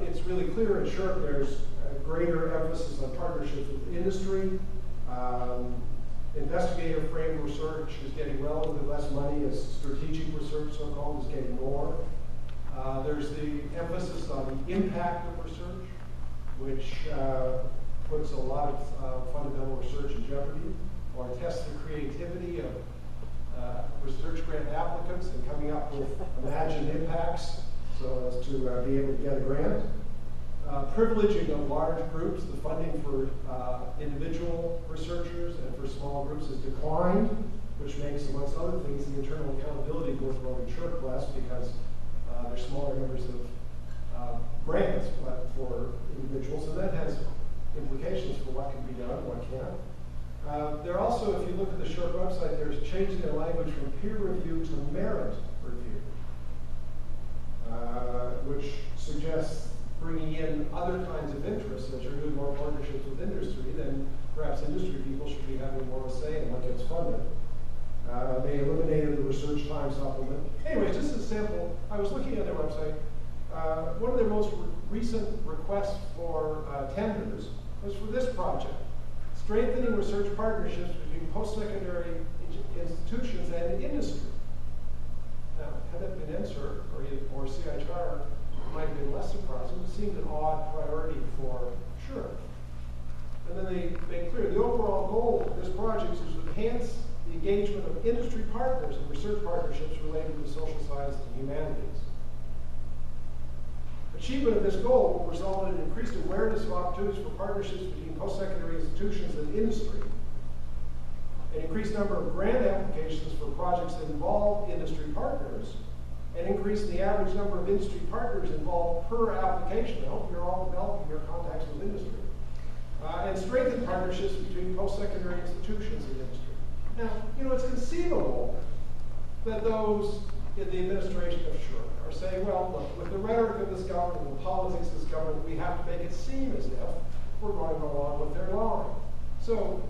it's really clear at SHRC there's a greater emphasis on partnerships with industry. Investigative framed research is getting relatively less money, as strategic research, so-called, is getting more. There's the emphasis on the impact of research, which puts a lot of fundamental research in jeopardy, or tests the creativity of research grant applicants and coming up with imagined impacts so as to be able to get a grant. Privileging of large groups, the funding for individual researchers and for small groups has declined, which makes, amongst other things, the internal accountability board voting SHRC less because there's smaller numbers of grants but for individuals, and that has implications for what can be done and what can't. There also, if you look at the SHRC website, there's changing their language from peer review to merit review, which suggests bringing in other kinds of interests. As you're doing more partnerships with industry, then perhaps industry people should be having more of a say in what gets funded. They eliminated the research time supplement. Anyways, just a sample, I was looking at their website. One of their most recent requests for tenders was for this project: strengthening research partnerships between post-secondary institutions and industry. Now, had that been NSERC or CIHR, it might have been less surprising. It seemed an odd priority for sure. And then they make clear the overall goal of this project is to enhance the engagement of industry partners in research partnerships related to social sciences and humanities. Achievement of this goal will result in increased awareness of opportunities for partnerships between post-secondary institutions and industry, an increased number of grant applications for projects that involve industry partners, and increase the average number of industry partners involved per application. I hope you're all developing your contacts with industry. And strengthen partnerships between post-secondary institutions and industry. Now, you know, it's conceivable that those in the administration of SHRC are saying, well, look, with the rhetoric of this government and the politics of this government, we have to make it seem as if we're going to go along with their line. So,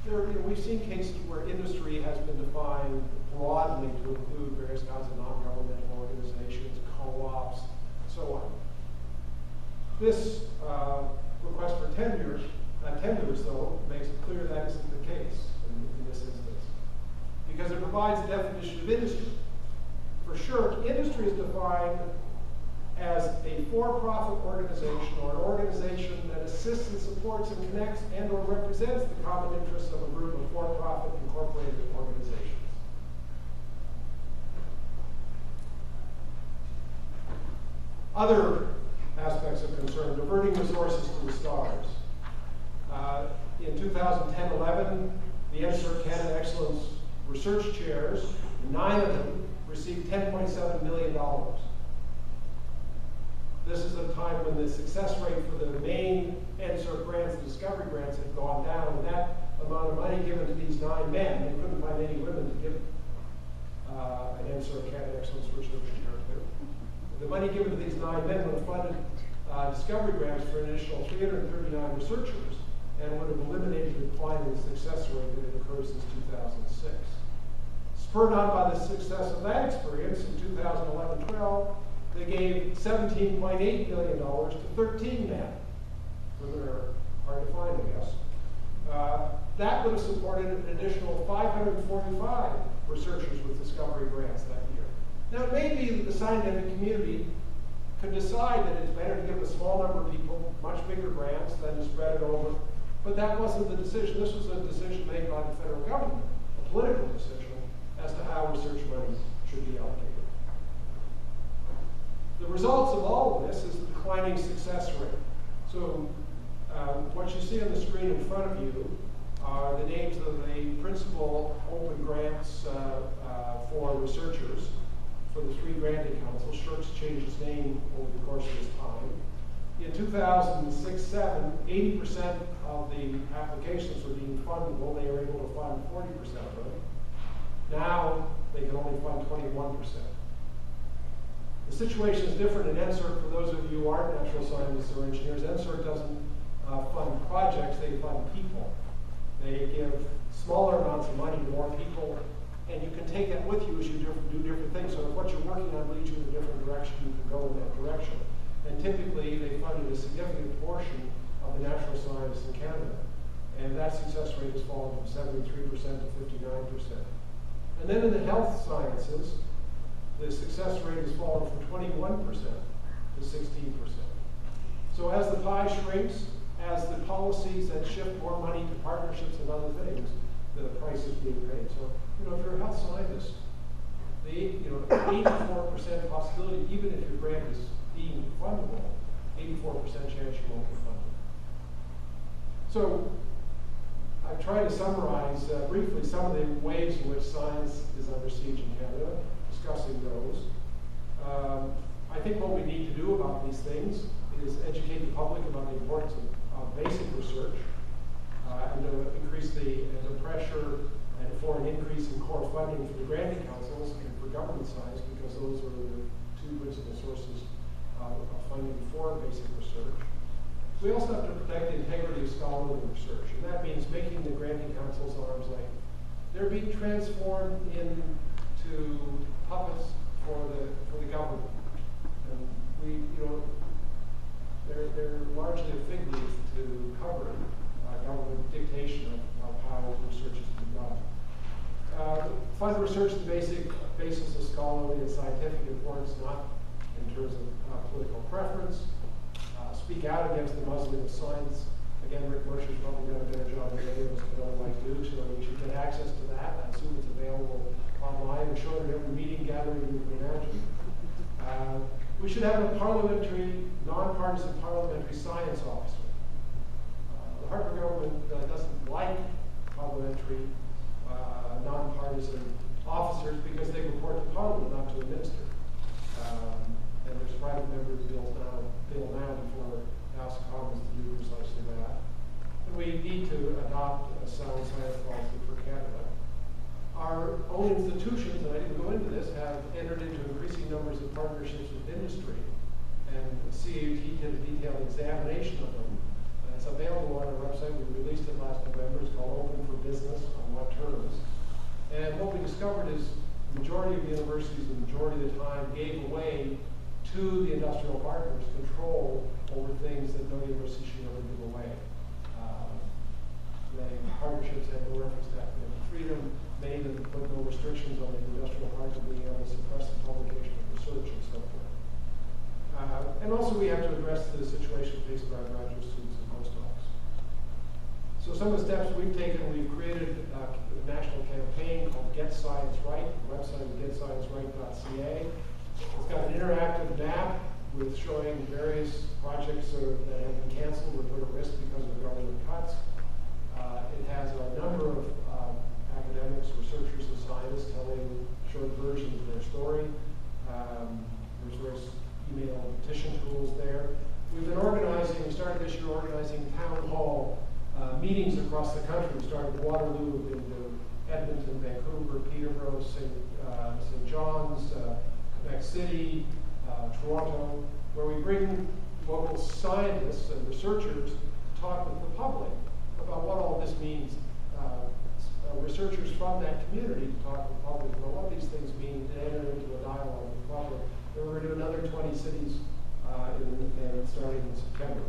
we've seen cases where industry has been defined broadly to include various kinds of non-governmental organizations, co-ops, and so on. This request for tenders, though, makes it clear that isn't the case in this instance, because it provides a definition of industry. For sure, industry is defined as a for-profit organization or an organization that assists and supports and connects and or represents the common interests of a group of for-profit incorporated organizations. Other aspects of concern: diverting resources to the stars. In 2010-11, the NSERC Canada Excellence Research Chairs, 9 of them, received $10.7 million. This is a time when the success rate for the main NSERC grants, the discovery grants, had gone down, and that amount of money given to these 9 men, they couldn't find any women to give an NSERC Canada Excellence Research Chair to. The money given to these 9 men would have funded discovery grants for an additional 339 researchers and would have eliminated the decline in the success rate that had occurred since 2006. Spurred on by the success of that experience in 2011-12, they gave $17.8 million to 13 men. Women are hard to find, I guess. That would have supported an additional 545 researchers with discovery grants that year. Now, it may be that the scientific community could decide that it's better to give a small number of people much bigger grants than to spread it over, but that wasn't the decision. This was a decision made by the federal government, a political decision as to how research money should be allocated. The results of all of this is the declining success rate. So what you see on the screen in front of you are the names of the principal open grants for researchers for the 3 granting councils. SHRC's changed its name over the course of this time. In 2006-07, 80% of the applications were deemed fundable. They were able to fund 40% of them. Now they can only fund 21%. The situation is different in NSERC. For those of you who aren't natural scientists or engineers, NSERC doesn't fund projects, they fund people. They give smaller amounts of money to more people, and you can take that with you as you do different things. So if what you're working on leads you in a different direction, you can go in that direction. And typically, they funded a significant portion of the natural scientists in Canada. And that success rate has fallen from 73% to 59%. And then in the health sciences, the success rate has fallen from 21% to 16%. So as the pie shrinks, as the policies that shift more money to partnerships and other things, the price is being paid. So, if you're a health scientist, the 84% possibility, even if your grant is deemed fundable, 84% chance you won't be funded. So I've tried to summarize briefly some of the ways in which science is under siege in Canada, discussing those. I think what we need to do about these things is educate the public about the importance of basic research and to increase the pressure and for an increase in core funding for the granting councils and for government science, because those are the two principal sources of funding for basic research. We also have to protect the integrity of scholarly research, and that means making the granting council's arm's length. They're being transformed into puppets for the government, and they're largely a fig leaf to cover government dictation of how research is to be done. Fund research the basis of scholarly and scientific importance, not in terms of political preference. Speak out against the muzzling of science. Again, Rick Mercer's probably done a better job than any of us could otherwise do, so you should get access to that. I assume it's available online and shown at every meeting gathering you can imagine. We should have a nonpartisan parliamentary science officer. The Harper government doesn't like parliamentary nonpartisan officers because they report to Parliament, not to the minister. And there's a private member's bill now before the House of Commons to do precisely that. And we need to adopt a sound science policy for Canada. Our own institutions, and I didn't go into this, have entered into increasing numbers of partnerships with industry, and the CAUT did a detailed examination of them. It's available on our website. We released it last November. It's called Open for Business, on what terms. And what we discovered is the majority of universities, the majority of the time, gave away to the industrial partners control over things that no university should ever give away. The partnerships had no reference to academic freedom. Many of them put no restrictions on the industrial partners being able to suppress the publication of research and so forth. And also we have to address the situation faced by graduate students and postdocs. So some of the steps we've taken, we've created a national campaign called Get Science Right. The website is getscienceright.ca. It's got an interactive map with showing various projects that have been canceled or put at risk because of government cuts. It has a number of academics, researchers, and scientists telling short versions of their story. There's various email and petition tools there. We've been organizing, we started this year organizing town hall meetings across the country. We started in Waterloo, into Edmonton, Vancouver, Peterborough, St. John's, Quebec City, Toronto, where we bring local scientists and researchers to talk with the public about what all this means. Researchers from that community to talk to the public about what these things mean and enter into a dialogue with the public. And we're going to do another 20 cities starting in September.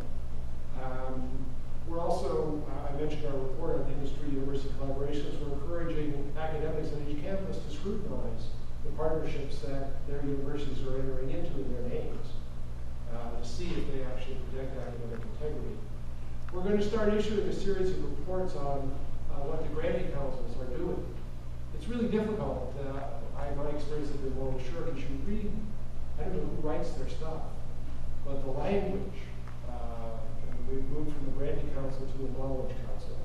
We're also, I mentioned our report on industry-university collaborations. We're encouraging academics on each campus to scrutinize the partnerships that their universities are entering into in their names to see if they actually protect academic integrity. We're going to start issuing a series of reports on what the granting councils are doing. It's really difficult. My experience has been more assured. You should read. I don't know who writes their stuff, but the language. We've moved from the granting council to the knowledge council.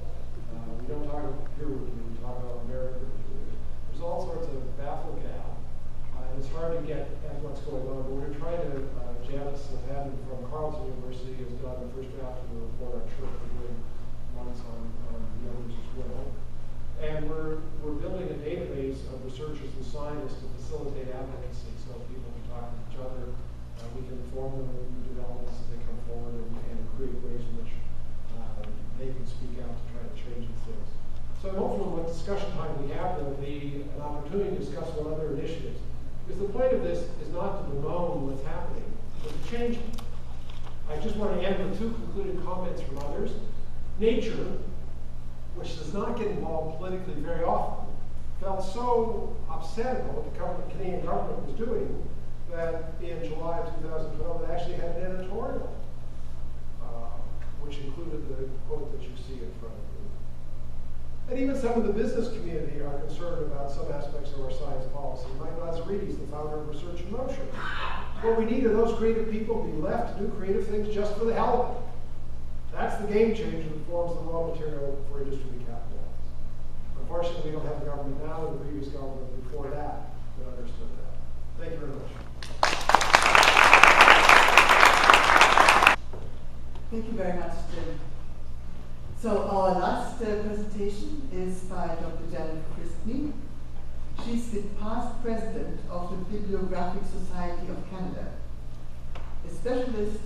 We don't talk about peer review. We talk about merit review. There's all sorts of baffle gab, and it's hard to get at what's going on. But we're trying to. Janice Haddon from Carleton University has done the first draft of the report. I'm sure we're doing ones on the others as well. And we're building a database of researchers and scientists to facilitate advocacy, so people can talk to each other. We can inform them of new developments as they come forward, and create ways in which they can speak out to try to change these things. So I'm hopeful what discussion time we have, there will be an opportunity to discuss what other initiatives. Because the point of this is not to bemoan what's happening, but to change it. I just want to end with two concluding comments from others. Nature, which does not get involved politically very often, felt so upset about what the Canadian government was doing that in July of 2012 it actually had an editorial, which included the quote that you see in front of you. And even some of the business community are concerned about some aspects of our science policy. Mike Lazaridis, the founder of Research in Motion. What we need are those creative people to be left to do creative things just for the hell of it. That's the game changer that forms the raw material for industry to capitalize. Unfortunately, we don't have a government now, and the previous government before that understood that. Thank you very much. Thank you very much, Jim. So our last presentation is by Dr. Janet Christney. She's the past president of the Bibliographic Society of Canada. A specialist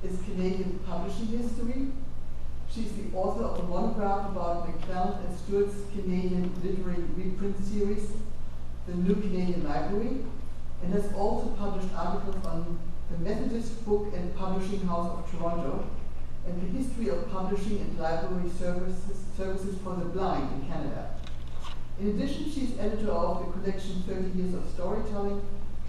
is Canadian publishing history. She's the author of a monograph about McClelland and Stewart's Canadian literary reprint series, The New Canadian Library, and has also published articles on the Methodist Book and Publishing House of Toronto and the history of publishing and library services for the blind in Canada. In addition, she's editor of the collection 30 Years of Storytelling,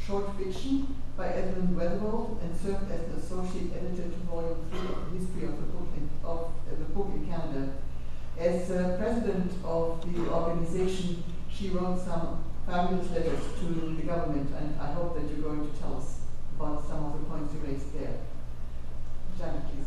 Short Fiction by Edmund Weatherald, and served as an associate editor to Volume 3 of the History of the Book in Canada. As president of the organization, she wrote some fabulous letters to the government, and I hope that you're going to tell us about some of the points you raised there. Janet, please.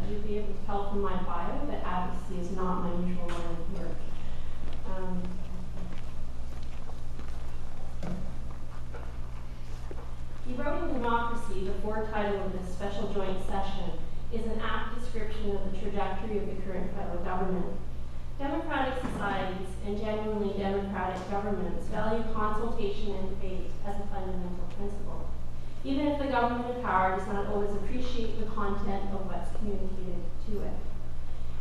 You'll be able to tell from my bio that advocacy is not my usual line of work. Eroding Democracy, the foretitle of this special joint session, is an apt description of the trajectory of the current federal government. Democratic societies and genuinely democratic governments value consultation and debate as a fundamental principle, even if the government in power does not always appreciate the content of what's communicated to it.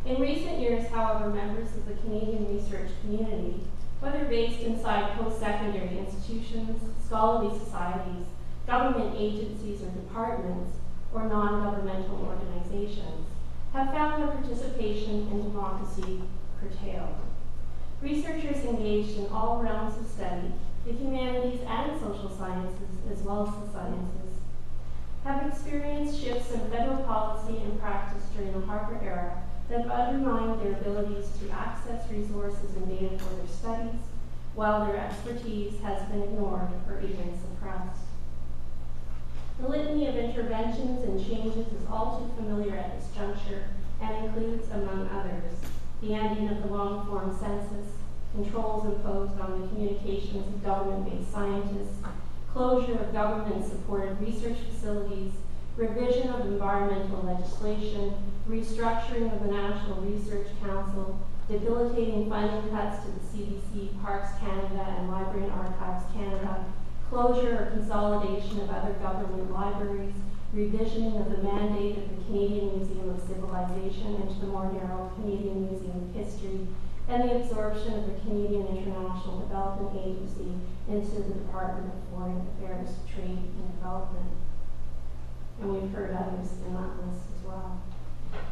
In recent years, however, members of the Canadian research community, whether based inside post-secondary institutions, scholarly societies, government agencies or departments, or non-governmental organizations, have found their participation in democracy curtailed. Researchers engaged in all realms of study, the humanities and social sciences, as well as the sciences, have experienced shifts in federal policy and practice during the Harper era that have undermined their abilities to access resources and data for their studies, while their expertise has been ignored or even suppressed. The litany of interventions and changes is all too familiar at this juncture and includes, among others, the ending of the long-form census, controls imposed on the communications of government-based scientists, closure of government-supported research facilities, revision of environmental legislation, restructuring of the National Research Council, debilitating funding cuts to the CBC, Parks Canada, and Library and Archives Canada, closure or consolidation of other government libraries, revisioning of the mandate of the Canadian Museum of Civilization into the more narrow Canadian Museum of History, and the absorption of the Canadian International Development Agency into the Department of Foreign Affairs, Trade and Development. And we've heard others in that list as well.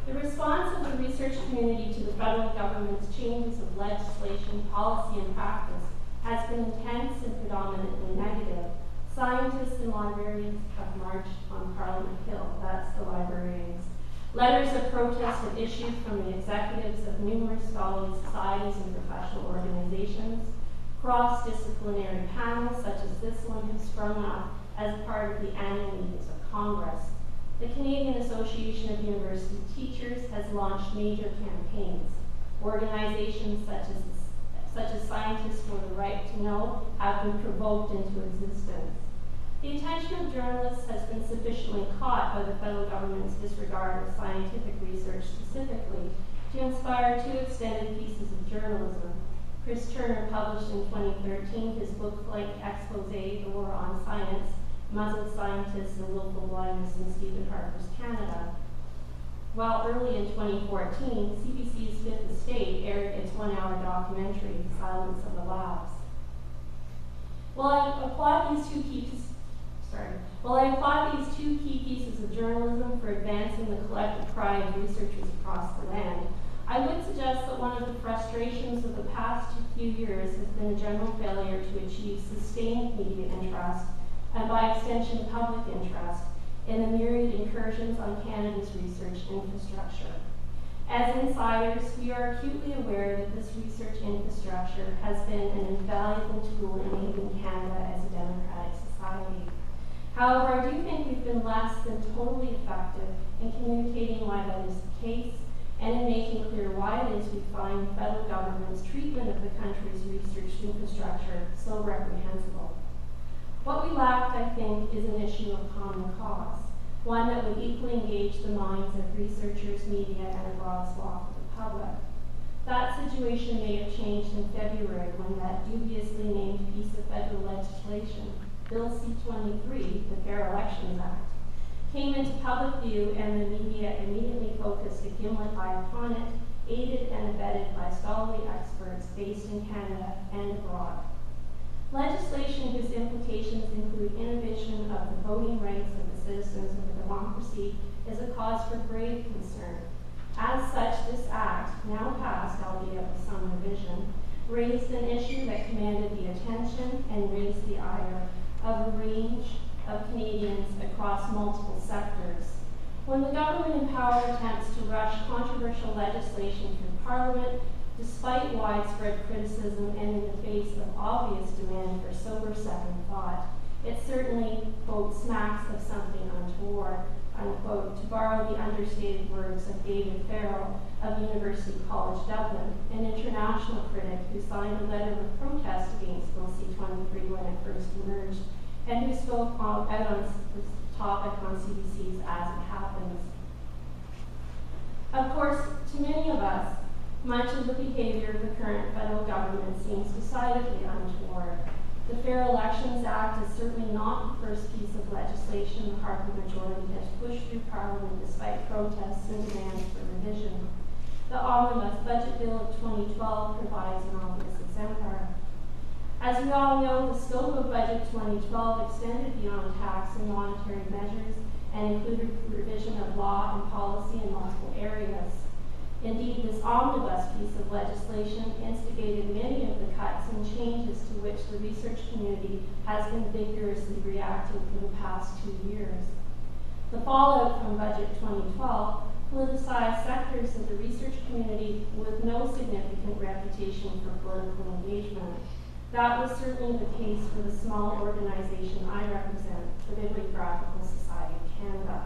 The response of the research community to the federal government's changes of legislation, policy, and practice has been intense and predominantly negative. Scientists and librarians have marched on Parliament Hill, that's the librarians. Letters of protest have issued from the executives of numerous scholarly societies and professional organizations. Cross-disciplinary panels such as this one have sprung up as part of the annual meetings of Congress. The Canadian Association of University Teachers has launched major campaigns. Organizations such as Scientists for the Right to Know have been provoked into existence. The attention of journalists has been sufficiently caught by the federal government's disregard of scientific research specifically to inspire 2 extended pieces of journalism. Chris Turner published in 2013 his book-length expose, The War on Science, Muzzled Scientists and Willful Blindness in Stephen Harper's Canada. While early in 2014, CBC's Fifth Estate aired its 1-hour documentary, The Silence of the Labs. While I applaud these two key pieces of journalism for advancing the collective pride of researchers across the land, I would suggest that one of the frustrations of the past few years has been a general failure to achieve sustained media interest, and by extension public interest, in the myriad incursions on Canada's research infrastructure. As insiders, we are acutely aware that this research infrastructure has been an invaluable tool in making Canada as a democratic society. However, I do think we've been less than totally effective in communicating why that is the case, and in making clear why it is we find the federal government's treatment of the country's research infrastructure so reprehensible. What we lacked, I think, is an issue of common cause, one that would equally engage the minds of researchers, media, and a broad swath of the public. That situation may have changed in February when that dubiously named piece of federal legislation, Bill C-23, the Fair Elections Act, came into public view, and the media immediately focused a gimlet eye upon it, aided and abetted by scholarly experts based in Canada and abroad. Legislation whose implications include inhibition of the voting rights of the citizens of a democracy is a cause for grave concern. As such, this act, now passed, albeit with some revision, raised an issue that commanded the attention and raised the ire of a range of Canadians across multiple sectors. When the government in power attempts to rush controversial legislation through Parliament, despite widespread criticism and in the face of obvious demand for sober second thought, it certainly, quote, smacks of something untoward, unquote, to borrow the understated words of David Farrell of University College Dublin, an international critic who signed a letter of protest against Bill C-23 when it first emerged, and who spoke out on this topic on CBC's As It Happens. Of course, to many of us, much of the behavior of the current federal government seems decidedly untoward. The Fair Elections Act is certainly not the first piece of legislation the Harper majority has pushed through Parliament despite protests and demands for revision. The Omnibus Budget Bill of 2012 provides an obvious exemplar. As we all know, the scope of Budget 2012 extended beyond tax and monetary measures and included revision of law and policy in multiple areas. Indeed, this omnibus piece of legislation instigated many of the cuts and changes to which the research community has been vigorously reacting for the past 2 years. The fallout from Budget 2012 politicized sectors of the research community with no significant reputation for political engagement. That was certainly the case for the small organization I represent, the Bibliographical Society of Canada.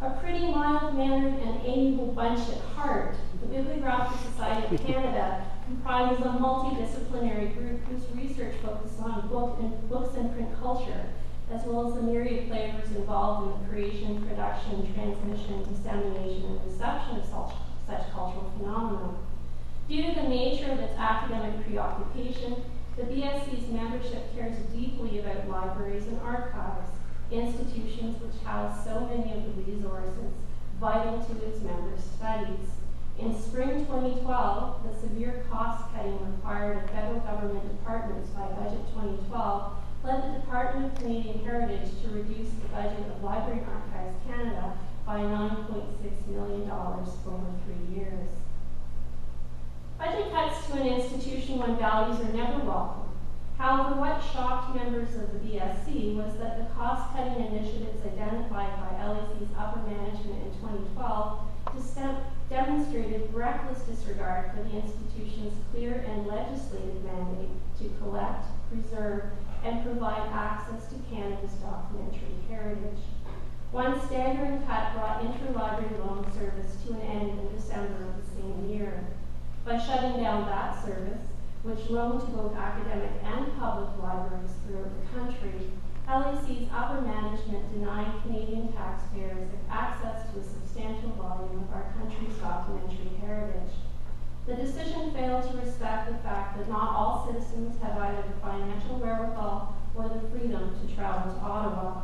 A pretty mild-mannered and amiable bunch at heart, the Bibliographical Society of Canada comprises a multidisciplinary group whose research focuses on books and print culture, as well as the myriad players involved in the creation, production, transmission, dissemination, and reception of such cultural phenomena. Due to the nature of its academic preoccupation, the BSC's membership cares deeply about libraries and archives, institutions which house so many of the resources vital to its members' studies. In spring 2012, the severe cost-cutting required of federal government departments by Budget 2012 led the Department of Canadian Heritage to reduce the budget of Library and Archives Canada by $9.6 million over 3 years. Budget cuts to an institution when values are never welcome. However, what shocked members of the BSC was that the cost-cutting initiatives identified by LAC's upper management in 2012 demonstrated reckless disregard for the institution's clear and legislated mandate to collect, preserve, and provide access to Canada's documentary heritage. One staggering cut brought interlibrary loan service to an end in December of the same year. By shutting down that service, which loaned to both academic and public libraries throughout the country, LAC's upper management denied Canadian taxpayers access to a substantial volume of our country's documentary heritage. The decision failed to respect the fact that not all citizens have either the financial wherewithal or the freedom to travel to Ottawa.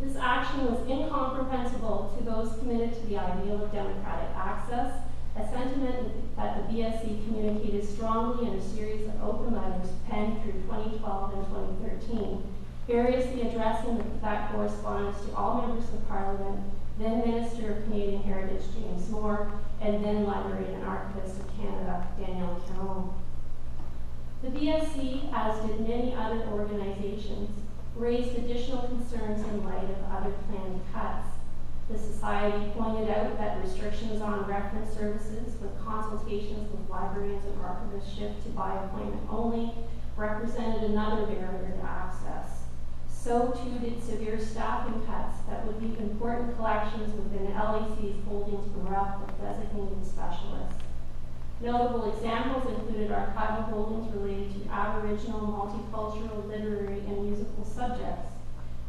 This action was incomprehensible to those committed to the ideal of democratic access, a sentiment that the BSC communicated strongly in a series of open letters penned through 2012 and 2013, variously addressing that correspondence to all members of Parliament, then Minister of Canadian Heritage James Moore, and then Librarian and Archivist of Canada Danielle Caron. The BSC, as did many other organizations, raised additional concerns in light of other planned cuts. The Society pointed out that restrictions on reference services with consultations with librarians and archivists shift to by appointment only represented another barrier to access. So too did severe staffing cuts that would leave important collections within LAC's holdings bereft of designated specialists. Notable examples included archival holdings related to Aboriginal, multicultural, literary, and musical subjects.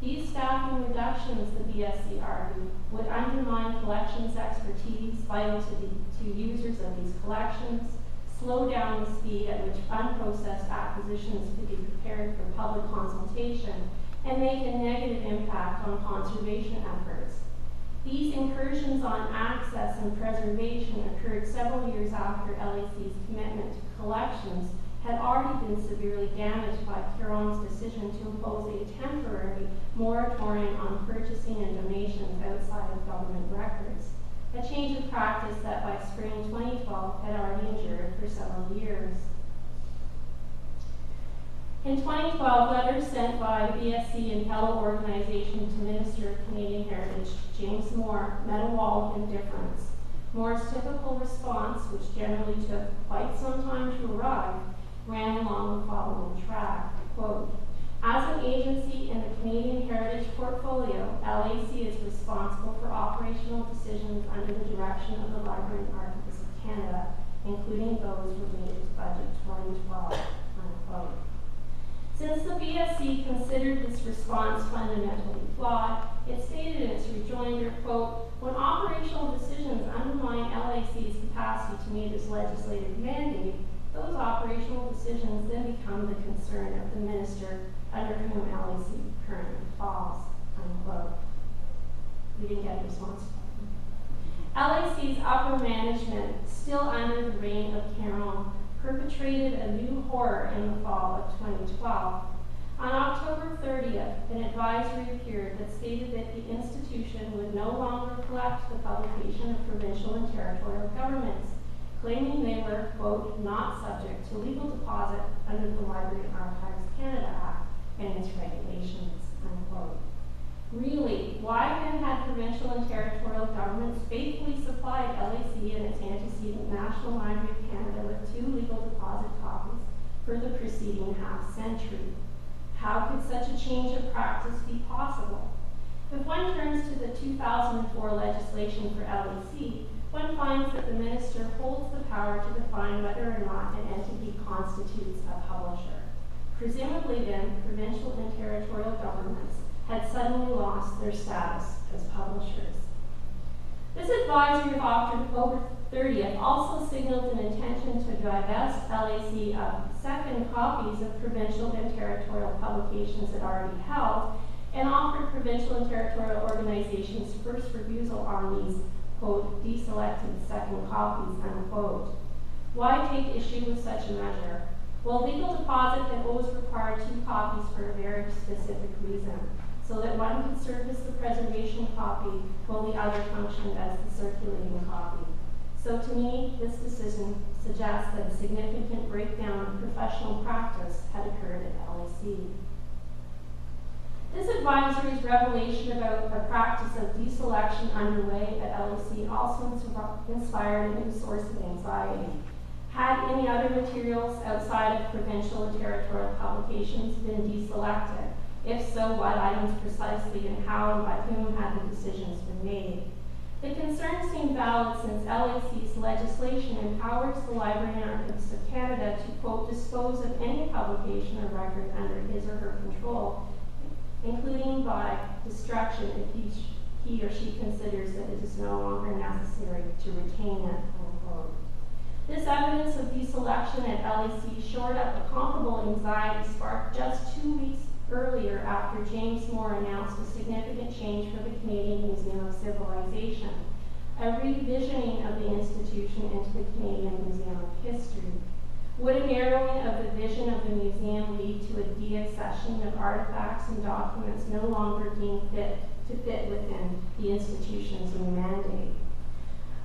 These staffing reductions, the BSC argued, would undermine collections expertise vital to users of these collections, slow down the speed at which unprocessed acquisitions could be prepared for public consultation, and make a negative impact on conservation efforts. These incursions on access and preservation occurred several years after LAC's commitment to collections had already been severely damaged by Caron's decision to impose a temporary moratorium on purchasing and donations outside of government records, a change of practice that by spring 2012 had already endured for several years. In 2012, letters sent by the BSC and fellow organization to Minister of Canadian Heritage James Moore met a wall of indifference. Moore's typical response, which generally took quite some time to arrive, ran along the following track, quote, "As an agency in the Canadian Heritage portfolio, LAC is responsible for operational decisions under the direction of the Library and Archivists of Canada, including those related to Budget 2012, unquote. Since the BSC considered this response fundamentally flawed, it stated in its rejoinder, quote, "When operational decisions undermine LAC's capacity to meet its legislative mandate, those operational decisions then become the concern of the minister under whom LAC currently falls," unquote. We didn't get a response. LAC's upper management, still under the reign of Caron, perpetrated a new horror in the fall of 2012. On October 30th, an advisory appeared that stated that the institution would no longer collect the publication of provincial and territorial governments, claiming they were, quote, "not subject to legal deposit under the Library and Archives Canada Act and its regulations," unquote. Really, why then had provincial and territorial governments faithfully supplied LAC and its antecedent National Library of Canada with 2 legal deposit copies for the preceding half-century? How could such a change of practice be possible? If one turns to the 2004 legislation for LAC, one finds that the minister holds the power to define whether or not an entity constitutes a publisher. Presumably then, provincial and territorial governments had suddenly lost their status as publishers. This advisory of October 30th also signaled an intention to divest LAC of second copies of provincial and territorial publications it already held, and offered provincial and territorial organizations first refusal on these, quote, "deselected second copies," unquote. Why take issue with such a measure? Well, legal deposit had always required 2 copies for a very specific reason, so that one could serve as the preservation copy while the other functioned as the circulating copy. So to me, this decision suggests that a significant breakdown in professional practice had occurred at LAC. This advisory's revelation about a practice of deselection underway at LAC also inspired a new source of anxiety. Had any other materials outside of provincial and territorial publications been deselected? If so, what items precisely, and how and by whom had the decisions been made? The concern seemed valid since LAC's legislation empowers the Library and Archives of Canada to, quote, dispose of any publication or record under his or her control, including by destruction if he or she considers that it is no longer necessary to retain it, unquote. This evidence of deselection at LAC shored up a comparable anxiety sparked just 2 weeks earlier after James Moore announced a significant change for the Canadian Museum of Civilization, a revisioning of the institution into the Canadian Museum of History. Would a narrowing of the vision of the museum lead to a deaccession of artifacts and documents no longer deemed fit within the institution's new mandate?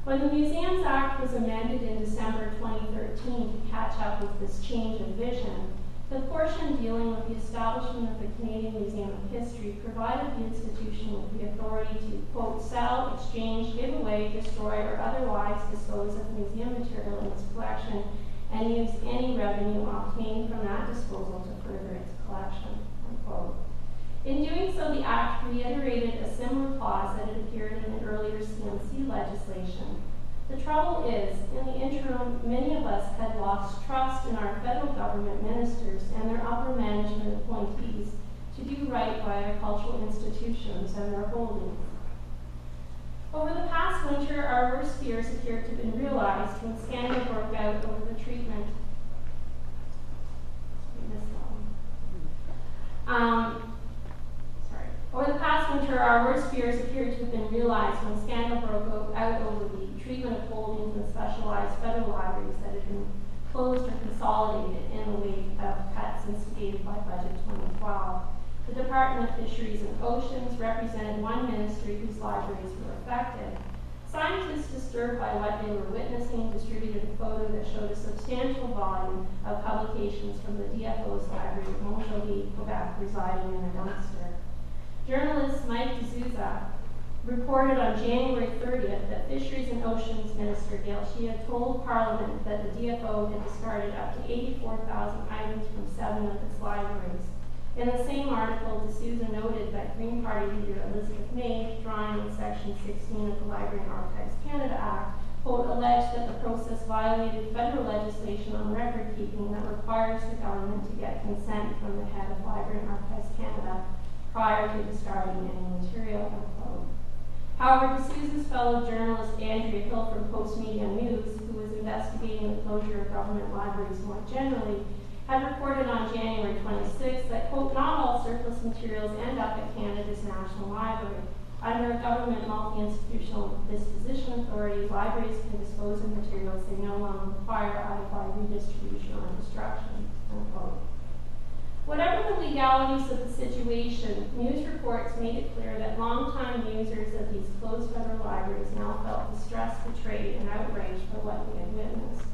When the Museums Act was amended in December 2013 to catch up with this change of vision, the portion dealing with the establishment of the Canadian Museum of History provided the institution with the authority to, quote, sell, exchange, give away, destroy, or otherwise dispose of museum material in its collection and use any revenue obtained from that disposal to further its collection, unquote. In doing so, the Act reiterated a similar clause that had appeared in the earlier CMC legislation. The trouble is, in the interim, many of us had lost trust in our federal government ministers and their upper management appointees to do right by our cultural institutions and their holdings. Over the past winter, our worst fears appeared to have been realized when scandal broke out over the treatment. Over the past winter, our worst fears appeared to have been realized when scandal broke out over the treatment of holdings in specialized federal libraries that had been closed or consolidated in the wake of cuts instigated by Budget 2012. The Department of Fisheries and Oceans represented one ministry whose libraries were affected. Scientists disturbed by what they were witnessing distributed a photo that showed a substantial volume of publications from the DFO's library at Montjoly, Quebec, residing in a dumpster. Journalist Mike D'Souza reported on January 30th that Fisheries and Oceans Minister Gail Shea told Parliament that the DFO had discarded up to 84,000 items from 7 of its libraries. In the same article, D'Souza noted that Green Party leader Elizabeth May, drawing on Section 16 of the Library and Archives Canada Act, quote, alleged that the process violated federal legislation on record keeping that requires the government to get consent from the head of Library and Archives Canada prior to discarding any material, unquote. However, D'Souza's fellow journalist Andrea Hill from Post Media News, who was investigating the closure of government libraries more generally, had reported on January 26 that, quote, not all surplus materials end up at Canada's National Library. Under a government multi-institutional disposition authority, libraries can dispose of materials they no longer require either by redistribution or destruction, unquote. Whatever the legalities of the situation, news reports made it clear that longtime users of these closed federal libraries now felt distressed, betrayed, and outraged by what they had witnessed.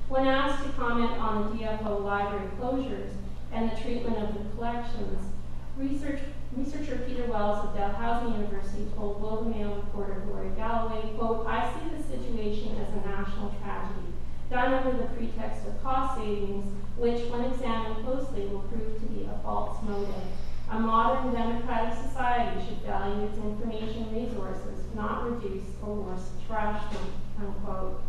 When asked to comment on the DFO library closures and the treatment of the collections, researcher Peter Wells of Dalhousie University told Globe and Mail reporter Gloria Galloway, quote, I see the situation as a national tragedy, done under the pretext of cost savings, which, when examined closely, will prove to be a false motive. A modern democratic society should value its information resources, not reduce or worse trash them, unquote.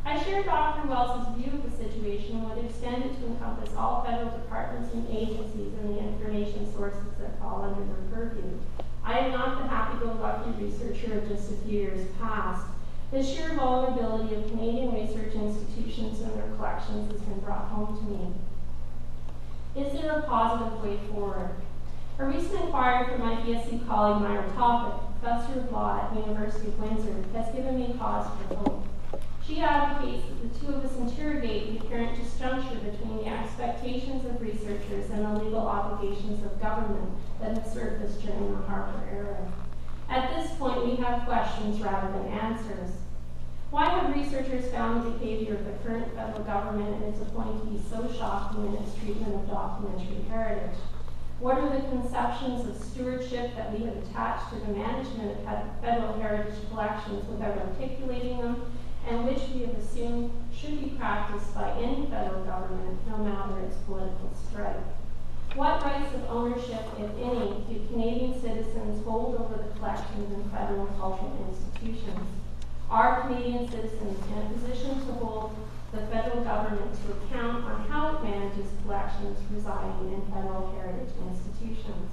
I share Dr. Wells' view of the situation and would extend it to encompass all federal departments and agencies and the information sources that fall under their purview. I am not the happy-go-lucky researcher of just a few years past. The sheer vulnerability of Canadian research institutions and their collections has been brought home to me. Is there a positive way forward? A recent inquiry from my BSc colleague Myra Topic, professor of law at the University of Windsor, has given me cause for hope. She advocates that the two of us interrogate the apparent disjuncture between the expectations of researchers and the legal obligations of government that have surfaced during the Harper era. At this point, we have questions rather than answers. Why have researchers found the behavior of the current federal government and its appointees so shocking in its treatment of documentary heritage? What are the conceptions of stewardship that we have attached to the management of federal heritage collections without articulating them, and which we have assumed should be practiced by any federal government, no matter its political stripe? What rights of ownership, if any, do Canadian citizens hold over the collections in federal cultural institutions? Are Canadian citizens in a position to hold the federal government to account on how it manages collections residing in federal heritage institutions?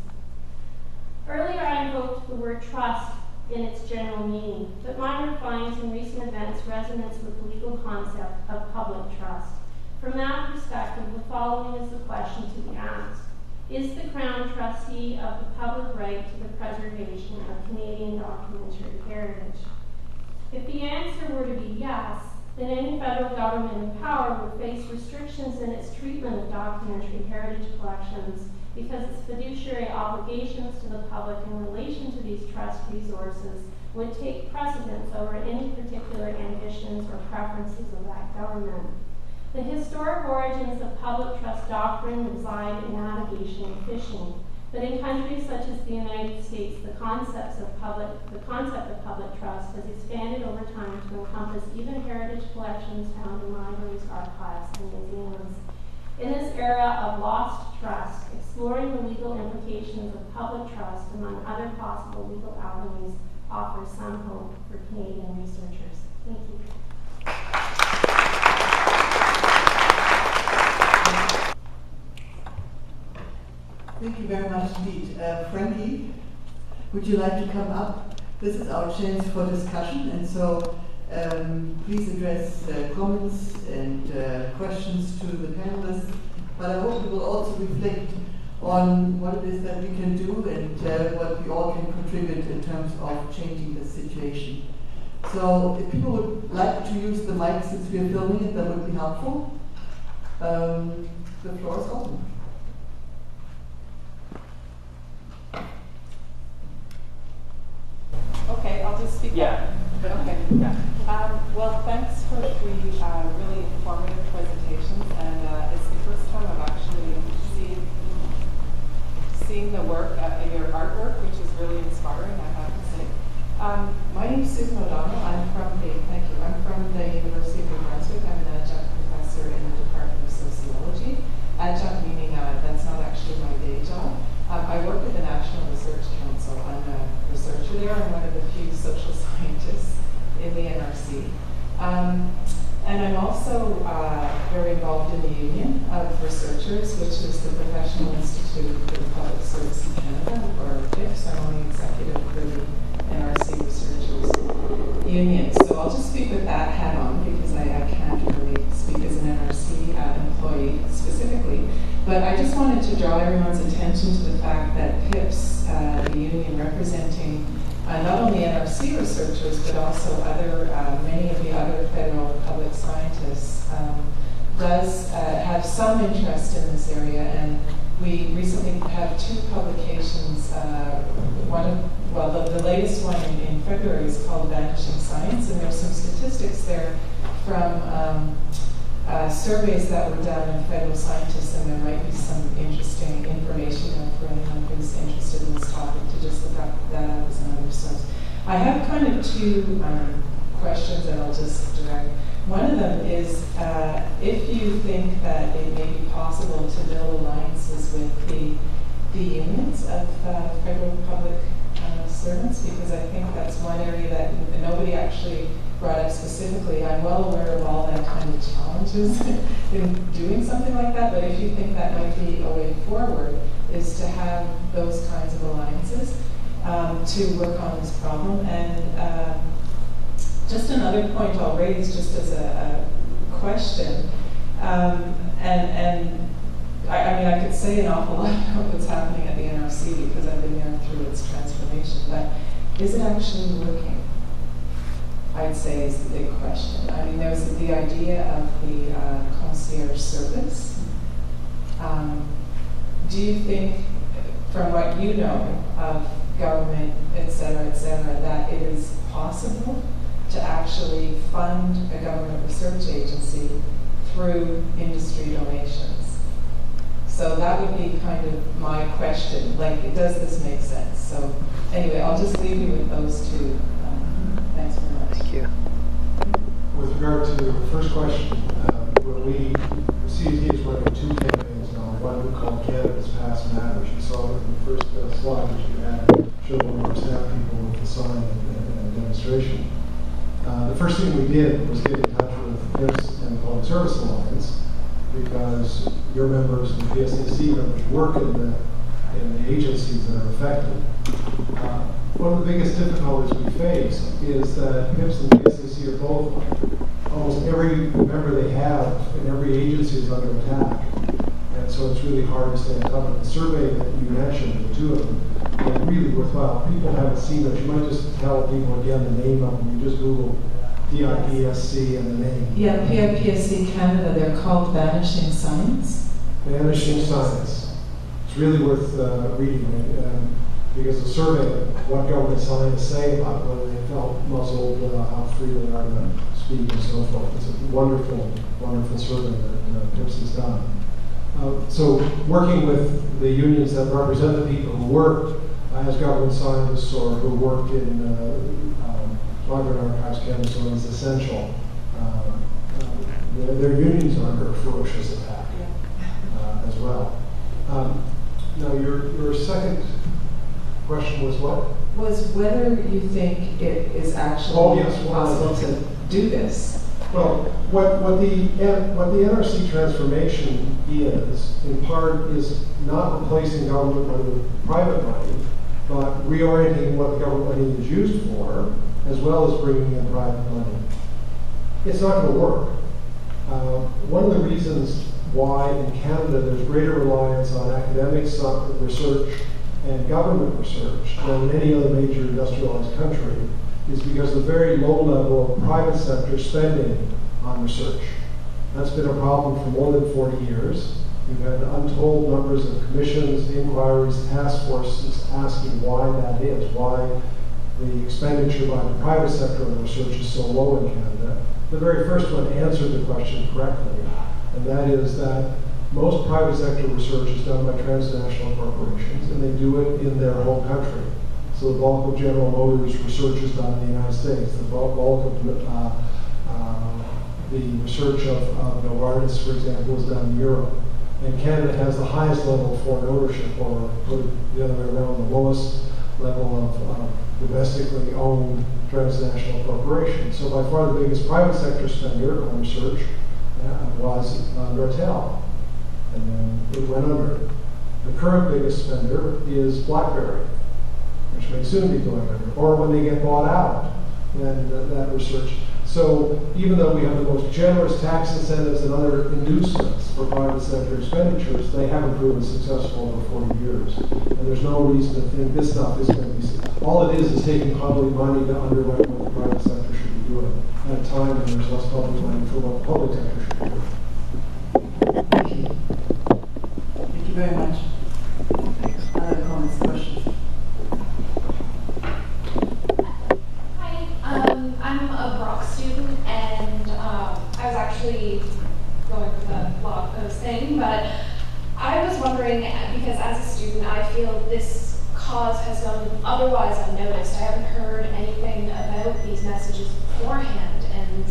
Earlier, I invoked the word trust in its general meaning, but mine finds in recent events resonance with the legal concept of public trust. From that perspective, the following is the question to be asked. Is the Crown trustee of the public right to the preservation of Canadian documentary heritage? If the answer were to be yes, then any federal government in power would face restrictions in its treatment of documentary heritage collections because its fiduciary obligations to the public in relation to these trust resources would take precedence over any particular ambitions or preferences of that government. The historic origins of public trust doctrine reside in navigation and fishing, but in countries such as the United States, the concept of public trust has expanded over time to encompass even heritage collections found in libraries, archives, and museums. In this era of lost trust, exploring the legal implications of public trust among other possible legal avenues offers some hope for Canadian researchers. Thank you. Thank you very much indeed. Frankie, would you like to come up? This is our chance for discussion, and so please address comments and questions to the panelists, but I hope you will also reflect on what it is that we can do and what we all can contribute in terms of changing the situation. So if people would like to use the mic since we are filming it, that would be helpful. The floor is open. Okay, I'll just speak. Yeah. Okay. Yeah. Well, thanks for the really informative presentations, and it's the first time I've actually seen the work, your artwork, which is really inspiring, I have to say. My name is Susan O'Donnell. I'm from the University of New Brunswick. I'm an adjunct professor in the Department of Sociology. Adjunct meaning that's not actually my day job. I work at the National Research Council. I'm a researcher there. I'm one of the few social scientists in the NRC. And I'm also very involved in the Union of Researchers, which is the Professional Institute for the Public Service in Canada, or PIPS. I'm only executive for the NRC Researchers Union. So I'll just speak with that hat on because I can't really speak as an NRC employee specifically. But I just wanted to draw everyone's attention to the fact that PIPS, the union representing not only NRC researchers, but also many of the other federal public scientists, does have some interest in this area. And we recently have two publications. The latest one in February is called Vanishing Science, and there's some statistics there from surveys that were done in federal scientists, and there might be some interesting information for anyone who's interested in this topic to just look up that up as another source. I have kind of two questions that I'll just direct. One of them is if you think that it may be possible to build alliances with the unions of federal public servants, because I think that's one area that nobody actually brought up specifically. I'm well aware of all that kind of challenges in doing something like that, but if you think that might be a way forward, is to have those kinds of alliances to work on this problem. And just another point I'll raise just as a question, and I mean, I could say an awful lot about what's happening at the NRC because I've been there through its transformation, but is it actually working? I'd say is the big question. I mean, there's the idea of the concierge service. Do you think, from what you know of government, et cetera, that it is possible to actually fund a government research agency through industry donations? So that would be kind of my question. Like, does this make sense? So anyway, I'll just leave you with those two. Thanks very much. Thank you. With regard to the first question, when CAT is running two campaigns now, one called Canada's Past administration. The first thing we did was get in touch with PIPS and the Public Service Alliance, because your members and PSAC members work in the agencies that are affected. One of the biggest difficulties we face is that PIPS and PSAC are both, almost every member they have in every agency is under attack. And so it's really hard to stay on top of it. The survey that you mentioned, the two of them, are really worthwhile. People haven't seen it. You might just tell people again the name of them. You just Google PIPSC and the name. Yeah, PIPSC Canada, they're called Vanishing Signs. Vanishing Signs. It's really worth reading, because the survey of what government scientists say about whether they felt muzzled, how free they are to speak and so forth. It's a wonderful, wonderful survey that PIPS has done. So working with the unions that represent the people who work as government scientists or who work in Library and Archives Canada is essential. Their unions are under a ferocious attack as well. Now your second question was what? Was whether you think it is actually possible to do this. Well, what the NRC transformation is, in part, is not replacing government money with private money, but reorienting what the government money is used for, as well as bringing in private money. It's not going to work. One of the reasons why in Canada there's greater reliance on academic research and government research than in any other major industrialized country is because of the very low level of private sector spending on research. That's been a problem for more than 40 years. We've had untold numbers of commissions, inquiries, task forces asking why that is, why the expenditure by the private sector on research is so low in Canada. The very first one answered the question correctly, and that is that most private sector research is done by transnational corporations, and they do it in their home country. So the bulk of General Motors research is done in the United States. The bulk of the research of Novartis, for example, is done in Europe. And Canada has the highest level of foreign ownership, or put it the other way around, the lowest level of domestically owned transnational corporations. So by far the biggest private sector spender on research was Nortel, and then it went under. The current biggest spender is BlackBerry, which may soon be going under, or when they get bought out, then that research. So even though we have the most generous tax incentives and other inducements for private sector expenditures, they haven't proven successful over 40 years. And there's no reason to think this stuff is going to be, all it is taking public money to underwrite what the private sector should be doing at a time when there's less public money for what the public sector should be doing. Thank you. Thank you very much. Other comments, questions? I'm a Brock student, and I was actually going for the blog post thing, but I was wondering, because as a student, I feel this cause has gone otherwise unnoticed. I haven't heard anything about these messages beforehand, and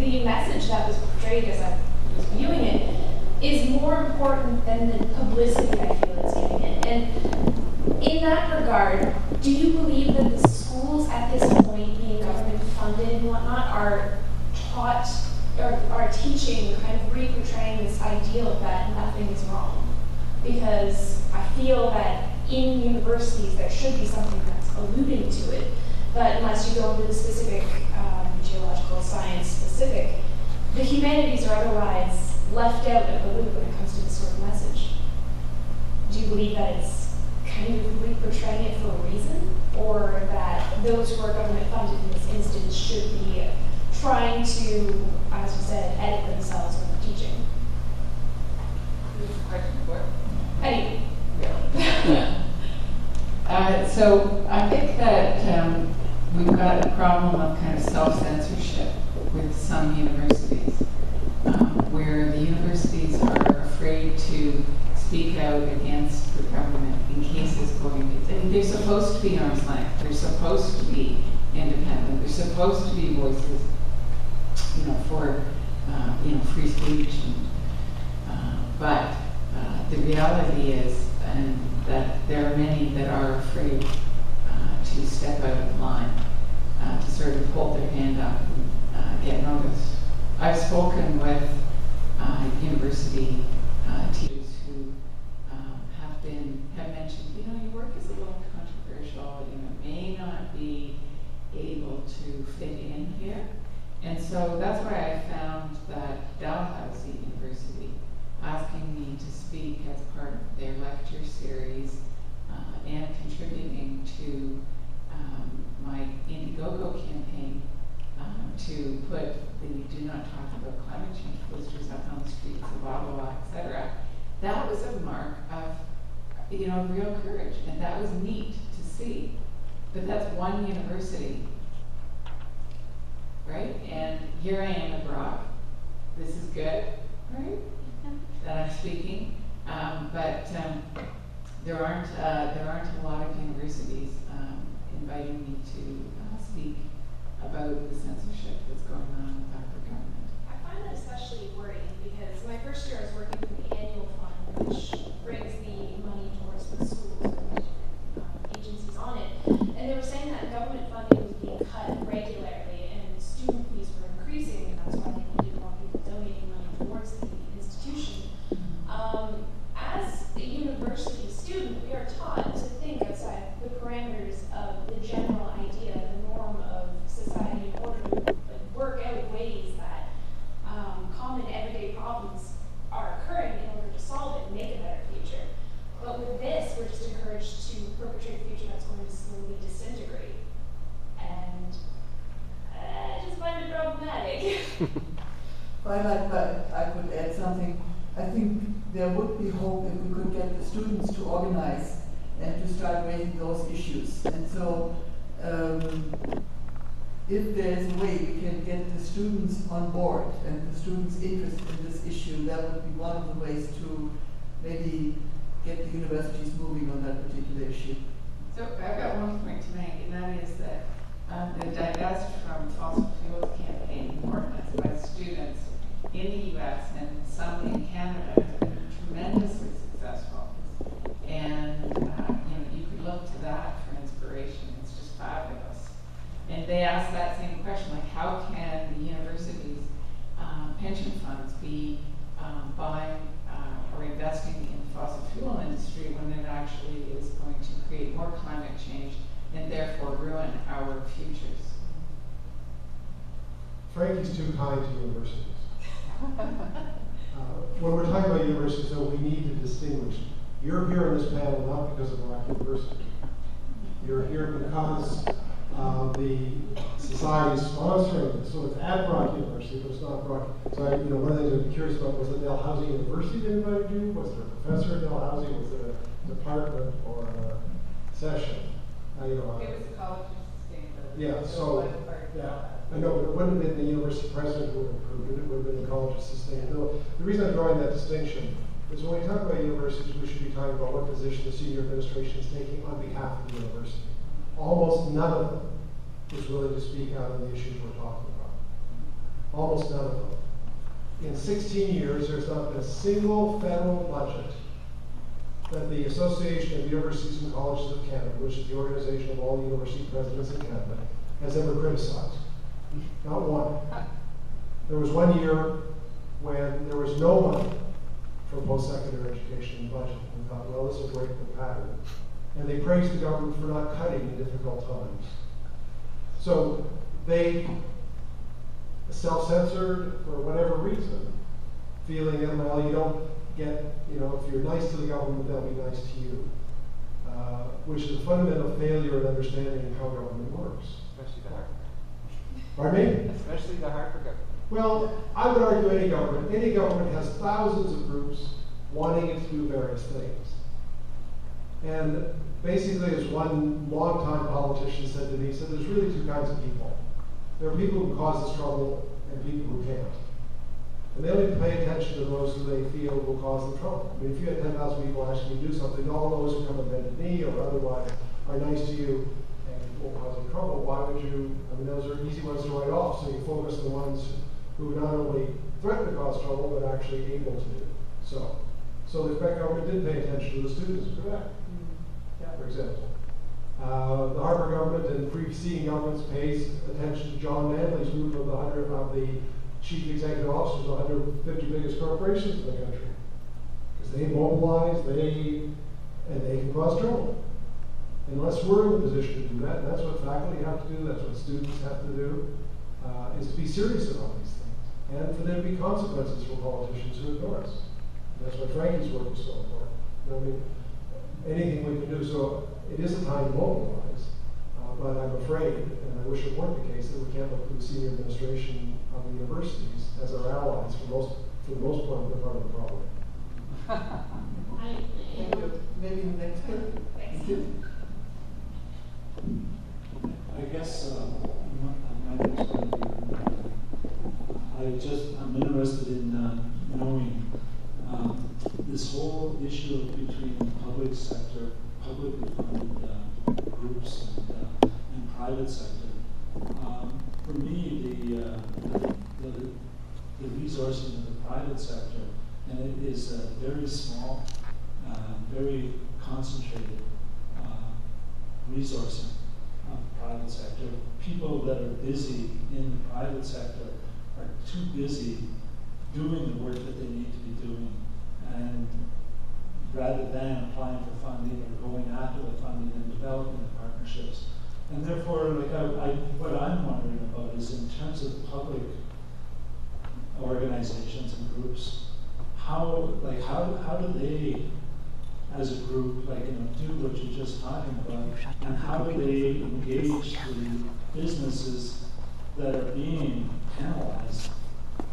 the message that was portrayed as I was viewing it is more important than the publicity I feel it's getting in. And in that regard, do you believe that the schools at this point, being government funded and whatnot, are taught or are teaching, kind of re-portraying this ideal that nothing is wrong? Because I feel that in universities there should be something that's alluding to it, but unless you go into the specific geological science specific, the humanities are otherwise left out of the loop when it comes to this sort of message. Do you believe that it's kind of re-portraying it for a reason, or that those who are government funded in this instance should be trying to, as you said, edit themselves when they're teaching? Question for? Anyway. So I think that we've got a problem of kind of self-censorship with some universities, where the universities are afraid to speak out against the government in case it's going to. I mean, they're supposed to be arm's length. They're supposed to be independent. They're supposed to be voices, for free speech. But the reality is, that there are many that are afraid to step out of line to sort of hold their hand up and get noticed. I've spoken with university teachers who have mentioned, your work is a little controversial, may not be able to fit in here. And so that's why I found that Dalhousie University asking me to speak as part of their lecture series and contributing to my Indiegogo campaign to put the Do Not Talk About Climate Change posters up on the streets of Ottawa, etc. That was a mark of real courage, and that was neat to see. But that's one university, right? And here I am at Brock. This is good, right? That I'm speaking, but there aren't a lot of universities inviting me to speak about the censorship that's going on with our government. I find that especially worrying because my first year I was working for the annual fund, which brings the money towards the schools and agencies on it. And they were saying that government funding was being cut regularly and student fees were increasing, and that's why they needed more people donating money towards the institution. As a university student, we are taught to think outside the parameters of the general idea, the norm of society, in order to work out ways that common everyday problems are occurring in order to solve it and make a better future. But with this, we're just encouraged to perpetrate a future that's going to slowly disintegrate. And I just find it problematic. I could add something. I think there would be hope if we could get the students to organize and to start raising those issues. And so, if there's a way we can get the students on board and the students interested in this issue, that would be one of the ways to maybe get the universities moving on that particular issue. So I've got one point to make, and that is that the Divest from Fossil Fuels campaign, organized by students in the U.S. and some in Canada, has been tremendously successful. And you could look to that for inspiration. It's just fabulous. And they asked that same question, like how can the universities' pension funds be buying or investing in the fossil fuel industry when it actually is going to create more climate change and therefore ruin our futures? Frankie's too kind to universities. When we're talking about universities, though, we need to distinguish. You're here in this panel not because of Brock University. You're here because the society is sponsoring this. So it's at Brock University, but it's not Brock. So one of the things I'm curious about was it Dalhousie University that invited you? Was there a professor at Dalhousie? Was there a department or a session? It was a college of sustainability. Yeah, so I know, but it wouldn't have been the university president who would have approved it. It would have been the College of Sustainability. The reason I'm drawing that distinction is when we talk about universities, we should be talking about what position the senior administration is taking on behalf of the university. Almost none of them is willing to speak out on the issues we're talking about. Almost none of them. In 16 years, there's not been a single federal budget that the Association of Universities and Colleges of Canada, which is the organization of all university presidents in Canada, has ever criticized. Not one. There was 1 year when there was no money for post-secondary education in the budget. We thought, well, this will break the pattern. And they praised the government for not cutting in difficult times. So they self-censored for whatever reason, feeling that, well, you don't get, if you're nice to the government, they'll be nice to you. Which is a fundamental failure in understanding how government works. Especially the Hartford. Pardon me? Especially the Hartford government. Well, I would argue any government. Any government has thousands of groups wanting it to do various things. And basically, as one longtime politician said to me, he said, there's really two kinds of people. There are people who cause us trouble and people who can't. And they only pay attention to those who they feel will cause them trouble. I mean, if you had 10,000 people asking you to do something, all those who come and bend the knee or otherwise are nice to you and won't cause you trouble, why would you, those are easy ones to write off, so you focus on the ones who not only threaten to cause trouble, but actually able to do so. So the Quebec government did pay attention to the students of Quebec, for example. The Harvard our government and preceding governments pays attention to John Manley's group of the chief executive officers of the 150 biggest corporations in the country. Because they mobilize, and they can cause trouble. Unless we're in the position to do that, and that's what faculty have to do, that's what students have to do, is to be serious about these things. And for there to be consequences for politicians who ignore us. And that's why Frankie's work is so important. You know, I mean, anything we can do. So it is a time to mobilize, but I'm afraid, and I wish it weren't the case, that we can't look to the senior administration of the universities as our allies for the most part, they're part of the problem. Thank you. Maybe the next person. Thank you. I guess my name is going to be. I'm interested in knowing this whole issue between public sector, publicly funded groups and private sector. For me, the resourcing of the private sector, and it is very small, very concentrated resourcing of the private sector. People that are busy in the private sector are too busy doing the work that they need to be doing, and rather than applying for funding or going after the funding and developing the partnerships. And therefore, what I'm wondering about is in terms of public organizations and groups, how do they, as a group, do what you're just talking about, and how do they engage the businesses that are being penalized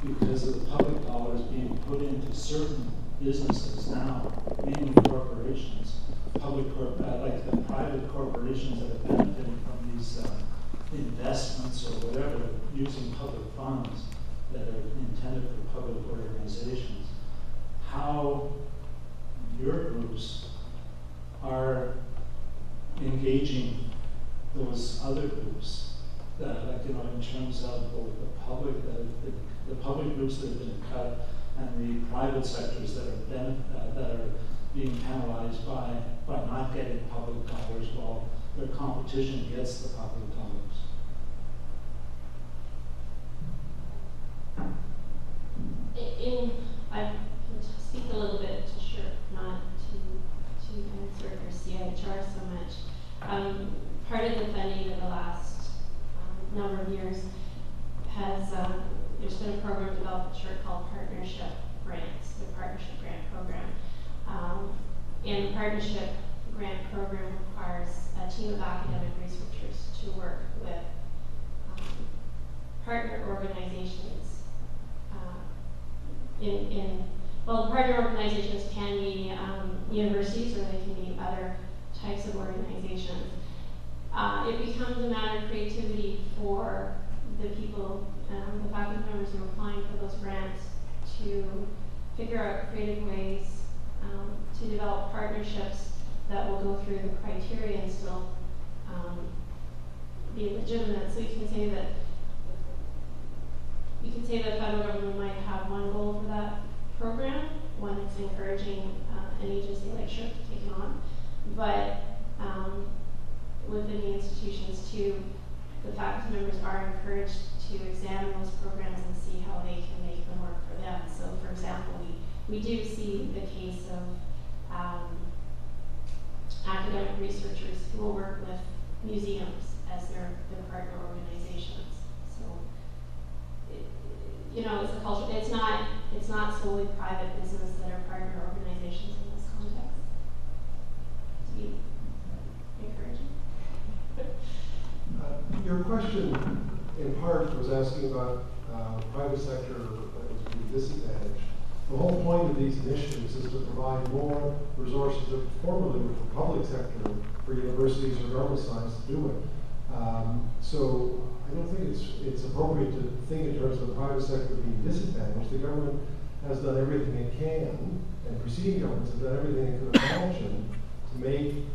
because of the public dollars being put into certain businesses now, mainly corporations, like the private corporations that are benefiting from these investments or whatever, using public funds that are intended for public organizations. How your groups are engaging those other groups that, in terms of both the public groups that have been cut and the private sectors that are being penalized by not getting public dollars while their competition gets the public dollars. I can speak a little bit to not to answer for CIHR so much. Part of the funding of the last number of years has, there's been a program developed at Church called Partnership Grants, the Partnership Grant Program. And the Partnership Grant Program requires a team of academic researchers to work with partner organizations. Well, partner organizations can be universities, or they can be other types of organizations. It becomes a matter of creativity for the people, the faculty members who are applying for those grants, to figure out creative ways to develop partnerships that will go through the criteria and still be legitimate. So you can say that the federal government might have one goal for that program, one that's encouraging an agency like SHRC to take it on, but within the institutions too, the faculty members are encouraged to examine those programs and see how they can make them work for them. So, for example, we do see the case of academic researchers who will work with museums as their partner organizations. So, it's a culture. It's not solely private business that are partner organizations in this context. To be encouraging. Your question, in part, was asking about private sector that was being disadvantaged. The whole point of these initiatives is to provide more resources that formerly were for public sector, for universities or government science to do it. So I don't think it's appropriate to think in terms of the private sector being disadvantaged. The government has done everything it can, and preceding governments have done everything it could imagine to make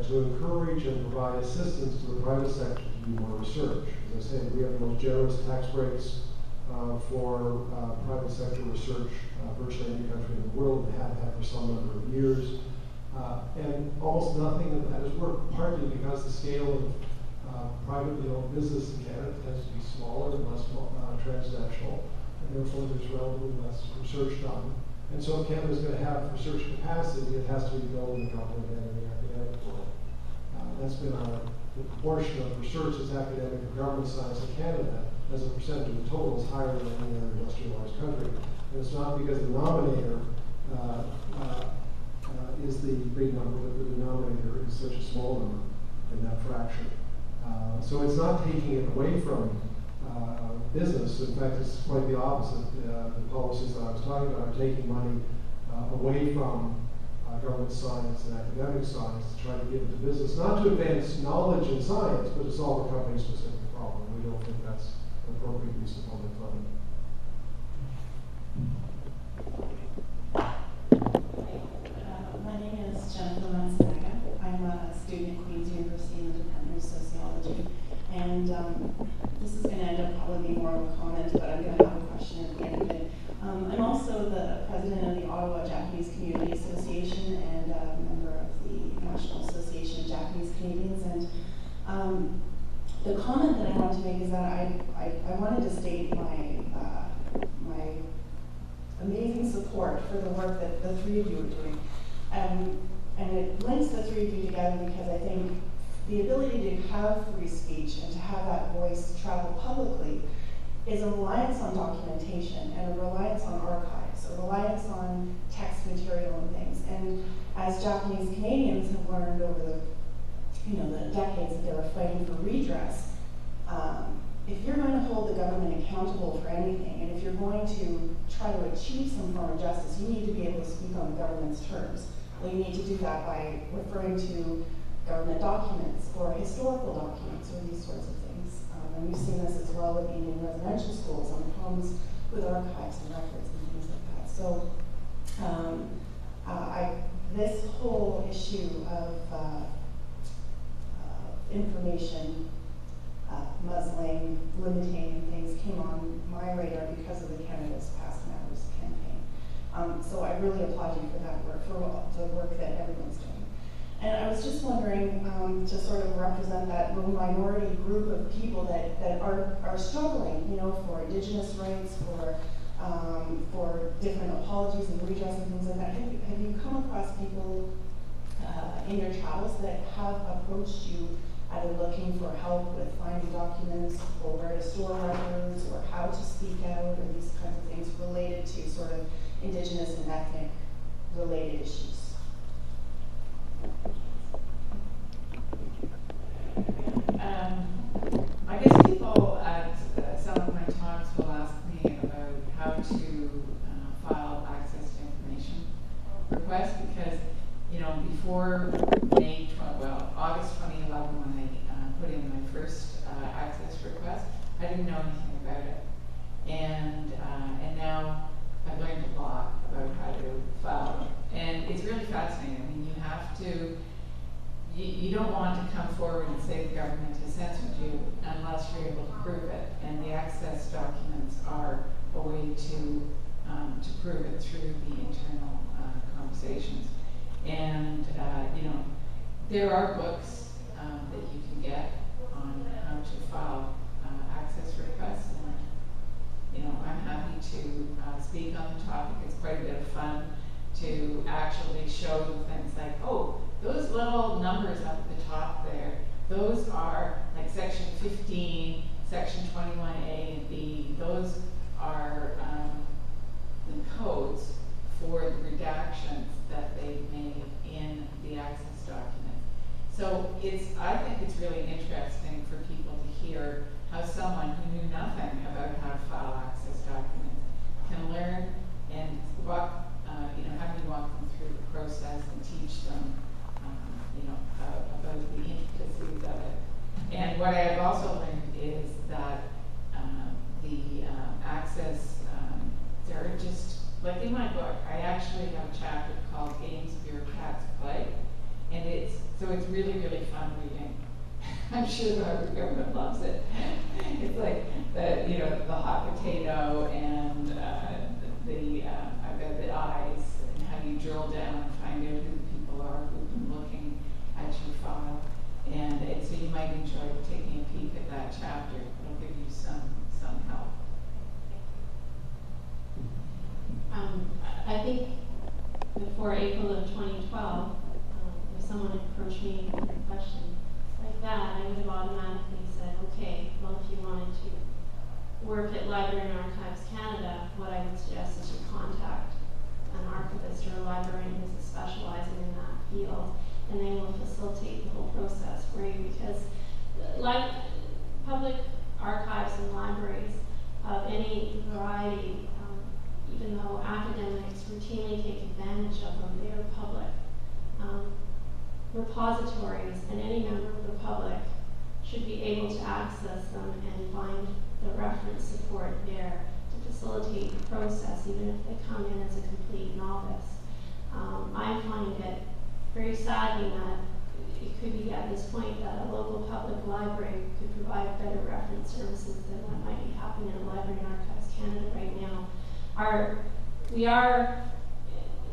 to encourage and provide assistance to the private sector to do more research. As I said, we have the most generous tax breaks for private sector research virtually any country in the world. We have had for some number of years. And almost nothing of that has worked, partly because the scale of privately owned business in Canada tends to be smaller and less transnational, and therefore there's relatively less research done. And so if Canada's going to have research capacity, it has to be built in the government and in the academic world. That's been the proportion of research that's academic or government science in Canada as a percentage of the total is higher than any other industrialized country. And it's not because the denominator is the big number, but the denominator is such a small number in that fraction. So it's not taking it away from business. In fact, it's quite the opposite. The policies that I was talking about are taking money away from government science and academic science to try to give it to business, not to advance knowledge in science, but to solve a company-specific problem. We don't think that's an appropriate use of public funding. My name is Jennifer Manzanaga. I'm a student at Queen's University in the Department of Sociology. And this is going to end up probably being more of a comment, but I'm going to have a question at the end of it. I'm also the president of the Ottawa Japanese Community Association and a member of the National Association of Japanese Canadians. And the comment that I want to make is that I wanted to state my amazing support for the work that the three of you are doing. And it links the three of you together because I think the ability to have free speech and to have that voice travel publicly is a reliance on documentation and a reliance on archives, a reliance on text material and things. And as Japanese Canadians have learned over the decades that they were fighting for redress, if you're going to hold the government accountable for anything, and if you're going to try to achieve some form of justice, you need to be able to speak on the government's terms. Well, you need to do that by referring to government documents or historical documents or these sorts of things. And we've seen this as well with being in residential schools and the problems with archives and records and things like that. So this whole issue of information muzzling, limiting things came on my radar because of the Canada's Past Matters campaign. So I really applaud you for that work, for the work that everyone's doing. And I was just wondering, to sort of represent that little minority group of people that are struggling, for Indigenous rights, for different apologies and redress and things like that. Have you come across people in your travels that have approached you either looking for help with finding documents or where to store records or how to speak out or these kinds of things related to sort of Indigenous and ethnic related issues? I guess people at some of my talks will ask me about how to file access to information requests because, before August 2011 when I put in my first access request, I didn't know anything about it. And now I've learned a lot about how to file them. And it's really fascinating. I mean, you have to, you don't want to come forward and say the government has censored you unless you're able to prove it. And the access documents are a way to prove it through the internal conversations. And, there are books that you can get on how to file access requests. And, I'm happy to speak on the topic. It's quite a bit of fun to actually show them things like, oh, those little numbers up at the top there, those are like section 15, section 21A and B. Those are the codes for the redactions that they've made in the access document. So I think it's really interesting for people to hear how someone who knew nothing about how to file access documents can learn and have me walk them through the process and teach them, about the intricacies of it. And what I have also learned is that the access, there are just, like in my book, I actually have a chapter called Games Bureaucrats Play, and it's really, really fun reading. I'm sure the government loves it. It's like the hot potato and I've got the eyes and how you drill down and find out who the people are who've been looking at your file. And so you might enjoy taking a peek at that chapter. It'll give you some help. I think before April of 2012, if someone approached me with a question like that, I would have automatically said, okay, well, if you wanted to work at Library and Archives Canada, what I would suggest is you contact an archivist or a librarian who's specializing in that field, and they will facilitate the whole process for you, because public archives and libraries of any variety, even though academics routinely take advantage of them, they are public repositories, and any member of the public should be able to access them and find the reference support there to facilitate the process, even if they come in as a complete novice. I find it very sadly that it could be at this point that a local public library could provide better reference services than what might be happening at Library and Archives Canada right now. We are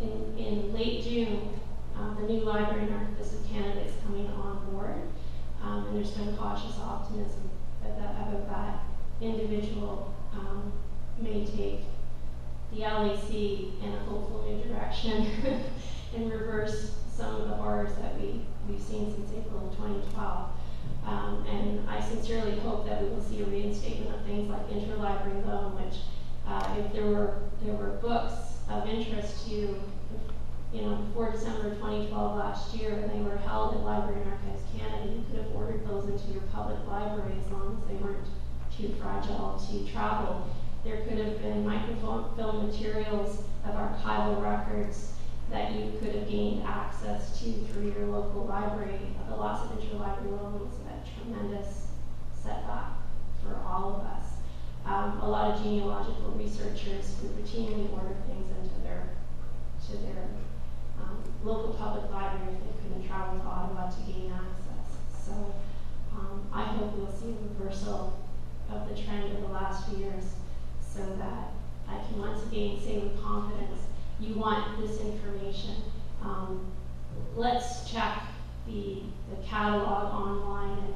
in late June, the new Library and Archivists of Canada is coming on board, and there's been cautious optimism about that individual may take the LAC in a hopeful new direction and reverse some of the horrors that we've seen since April of 2012. And I sincerely hope that we will see a reinstatement of things like interlibrary loan, which if there were books of interest to you, before December 2012 last year, and they were held at Library and Archives Canada, you could have ordered those into your public library as long as they weren't too fragile to travel. There could have been microfilm materials of archival records that you could have gained access to through your local library. The loss of interlibrary loan was a tremendous setback for all of us. A lot of genealogical researchers would routinely order things into their local public library if they couldn't travel to Ottawa to gain access. So I hope we'll see a reversal of the trend of the last few years, so that I can once again say with confidence, you want this information. Let's check the catalog online and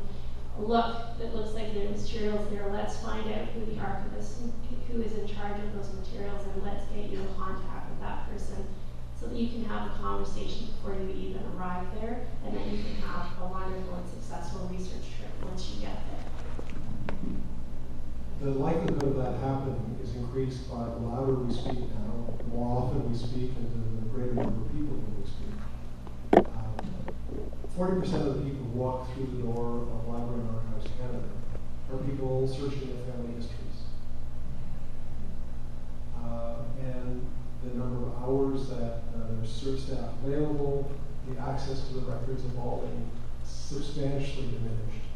look. It looks like there are materials there. Let's find out who the archivist, who is in charge of those materials, and let's get you in contact with that person so that you can have a conversation before you even arrive there, and then you can have a wonderful and successful research trip once you get there. The likelihood of that happening is increased by the louder we speak now, the more often we speak, and the greater number of people who we speak. 40% of the people who walk through the door of Library and Archives Canada are people searching their family histories. And the number of hours that there's search staff available, the access to the records have all been substantially diminished.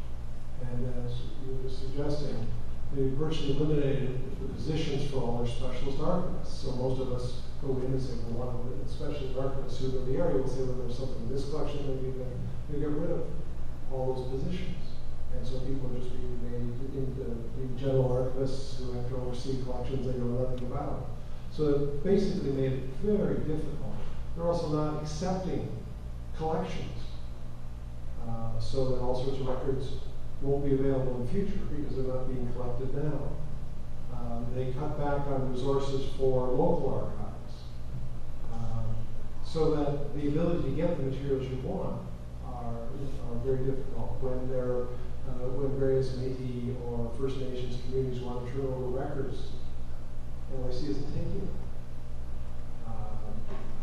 And as you were suggesting, they virtually eliminated the positions for all their specialist archivists. So most of us go in and say, well, one of the specialist archivists who are in the area will say, well, there's something in this collection, maybe they get rid of all those positions. And so people are just being made into being general archivists who have to oversee collections they know nothing about. So it basically made it very difficult. They're also not accepting collections. So that all sorts of records won't be available in the future because they're not being collected now. They cut back on resources for local archives, so that the ability to get the materials you want are very difficult when when various Métis or First Nations communities want to turn over records. LIC isn't taking them.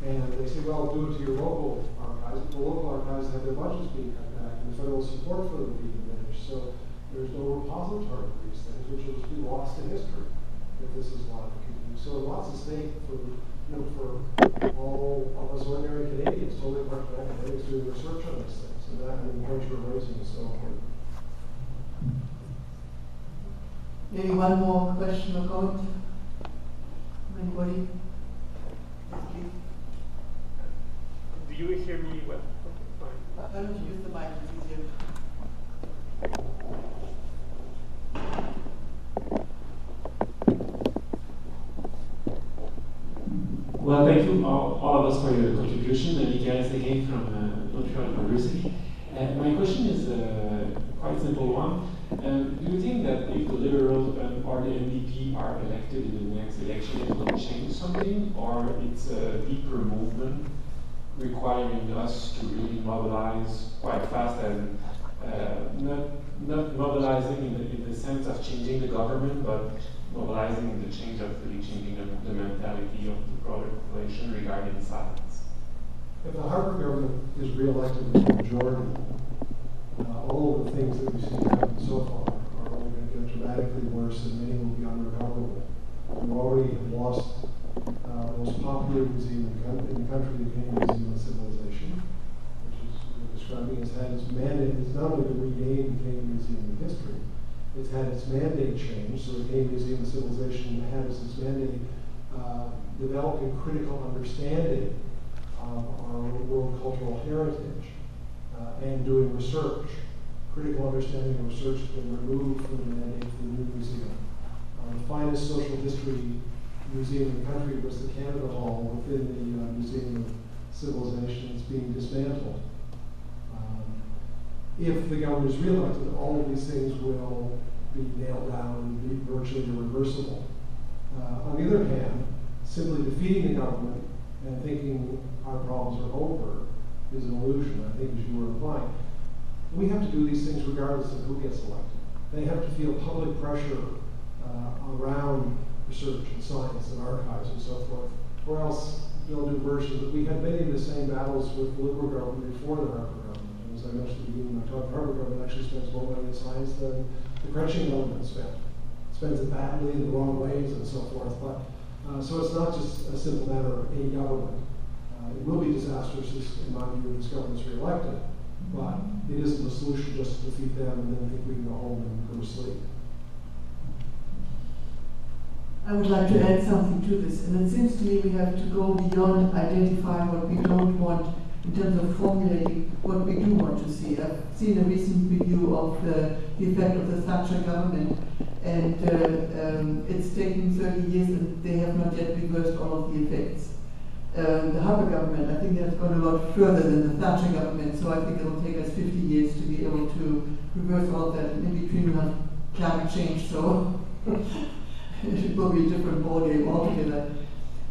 And they say, well, do it to your local archives, but the local archives have their budgets being cut back and the federal support for them being diminished. So there's no repository for these things, which will just be lost to history if this is allowed to continue. So lots of stake for all of us ordinary Canadians, totally apart from academics doing research on these things. And that, the point you're raising is so important. Maybe one more question or comment? Anybody? Yes, please. Do you hear me well? Why don't you use the mic, it's easier. Well, thank you all of us for your contribution. Michael again from Montreal University. My question is quite a simple one. Do you think that if the Liberals or the NDP are elected in the next election, it will change something, or it's a deeper movement requiring us to really mobilize quite fast and not mobilizing in the sense of changing the government, but mobilizing in the change of really changing the mentality of the broader population regarding science? If the Harper government is re-elected with a majority, all of the things that we've seen happen so far are only going to get dramatically worse, and many will be unrecoverable. We already have lost the most popular museum in the country, the Canadian Museum of Civilization, which is describing as had its mandate. It's not only to regain the Canadian Museum of History, it's had its mandate changed, so the Canadian Museum of Civilization had as its mandate developing critical understanding of our world cultural heritage and doing research. Critical understanding and research has been removed from the mandate for the new museum. The finest social history museum in the country was the Canada Hall within the Museum of Civilization. It's being dismantled. If the government is re-elected, all of these things will be nailed down and be virtually irreversible. On the other hand, simply defeating the government and thinking our problems are over is an illusion, I think, as you were implying. We have to do these things regardless of who gets elected. They have to feel public pressure around research and science and archives and so forth, or else they'll do versions. We had many of the same battles with the Liberal government before the Harper government. And as I mentioned at the beginning of my talk, the Harper government actually spends more money in science than the Chrétien government spends it badly in the wrong ways and so forth. But so it's not just a simple matter of a government. It will be disastrous, in my view, if this government's re-elected, but it isn't a solution just to defeat them and then think we can go home and go to sleep. I would like to add something to this, and it seems to me we have to go beyond identifying what we don't want in terms of formulating what we do want to see. I've seen a recent review of the effect of the Thatcher government, and it's taken 30 years and they have not yet reversed all of the effects. The Harper government, I think, has gone a lot further than the Thatcher government, so I think it will take us 50 years to be able to reverse all of that. And in between we'll have climate change, so it will be a different ballgame altogether.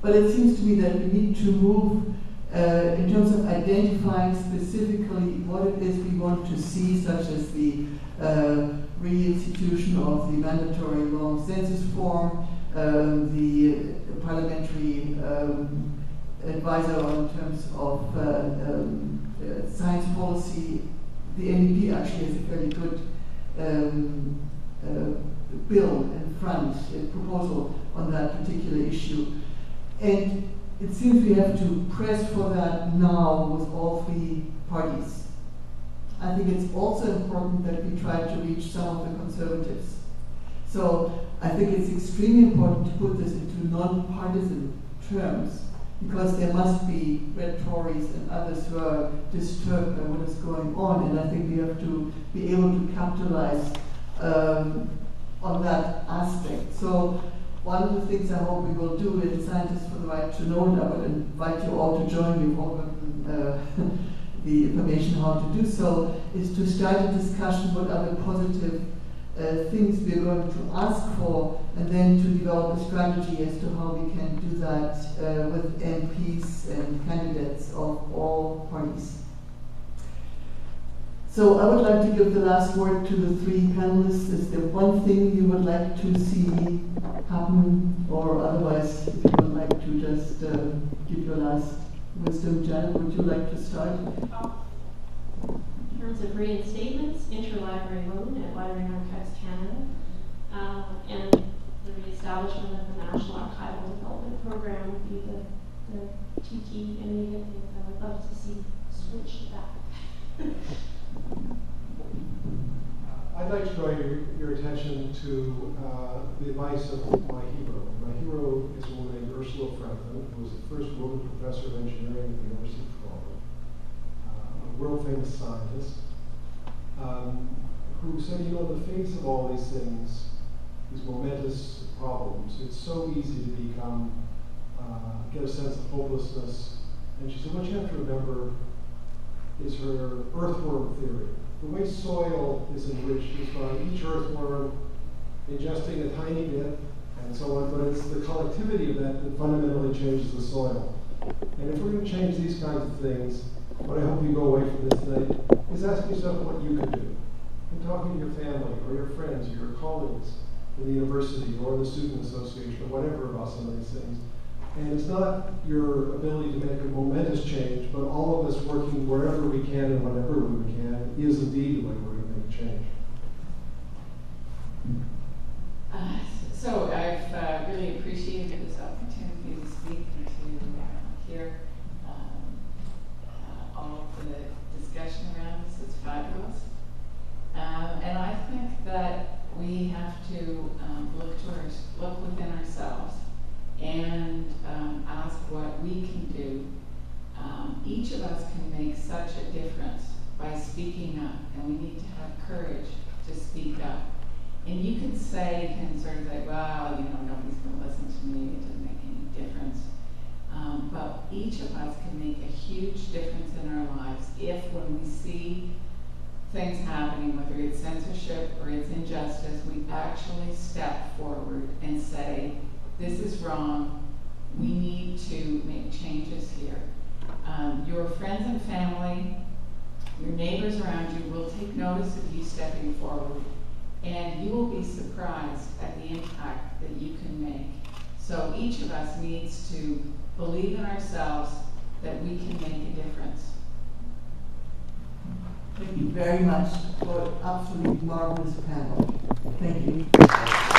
But it seems to me that we need to move in terms of identifying specifically what it is we want to see, such as the reinstitution of the mandatory long census form, the parliamentary advisor in terms of science policy. The NDP actually has a fairly good bill in front, a proposal on that particular issue. And it seems we have to press for that now with all three parties. I think it's also important that we try to reach some of the conservatives. So I think it's extremely important to put this into non-partisan terms, because there must be red Tories and others who are disturbed by what is going on, and I think we have to be able to capitalize on that aspect. So one of the things I hope we will do in Scientists for the Right to Know, and I would invite you all to join, you've all gotten the information how to do so, is to start a discussion what are the positive things we're going to ask for, and then to develop a strategy as to how we can do that with MPs and candidates of all parties. So I would like to give the last word to the three panelists. Is there one thing you would like to see happen, or otherwise, if you would like to just give your last wisdom? Janet, would you like to start? In terms of reinstatements, interlibrary loan at Library and Archives Canada, and the reestablishment of the National Archival Development Program would be the two key immediate things I would love to see switched back. I'd like to draw your attention to the advice of my hero. My hero is a woman named Ursula Franklin, who was the first woman professor of engineering at the University of Toronto, a world-famous scientist, who said, you know, in the face of all these things, these momentous problems, it's so easy to become get a sense of hopelessness. And she said, what you have to remember is her earthworm theory. The way soil is enriched is by each earthworm ingesting a tiny bit and so on, but it's the collectivity of that that fundamentally changes the soil. And if we're going to change these kinds of things, what I hope you go away from this tonight is ask yourself what you can do. In talking to your family or your friends or your colleagues in the university or the student association or whatever about some of these things. And it's not your ability to make a momentous change, but all of us working wherever we can and whenever we can is indeed the way we're going to make change. So I've really appreciated this opportunity to speak and to hear all of the discussion around this. It's fabulous. And I think that we have to look within ourselves and ask what we can do. Each of us can make such a difference by speaking up, and we need to have courage to speak up. And you can say, sort of say, well, nobody's going to listen to me, it doesn't make any difference. But each of us can make a huge difference in our lives if, when we see things happening, whether it's censorship or it's injustice, we actually step forward and say, this is wrong, we need to make changes here. Your friends and family, your neighbors around you will take notice of you stepping forward, and you will be surprised at the impact that you can make. So each of us needs to believe in ourselves that we can make a difference. Thank you very much for an absolutely marvelous panel. Thank you.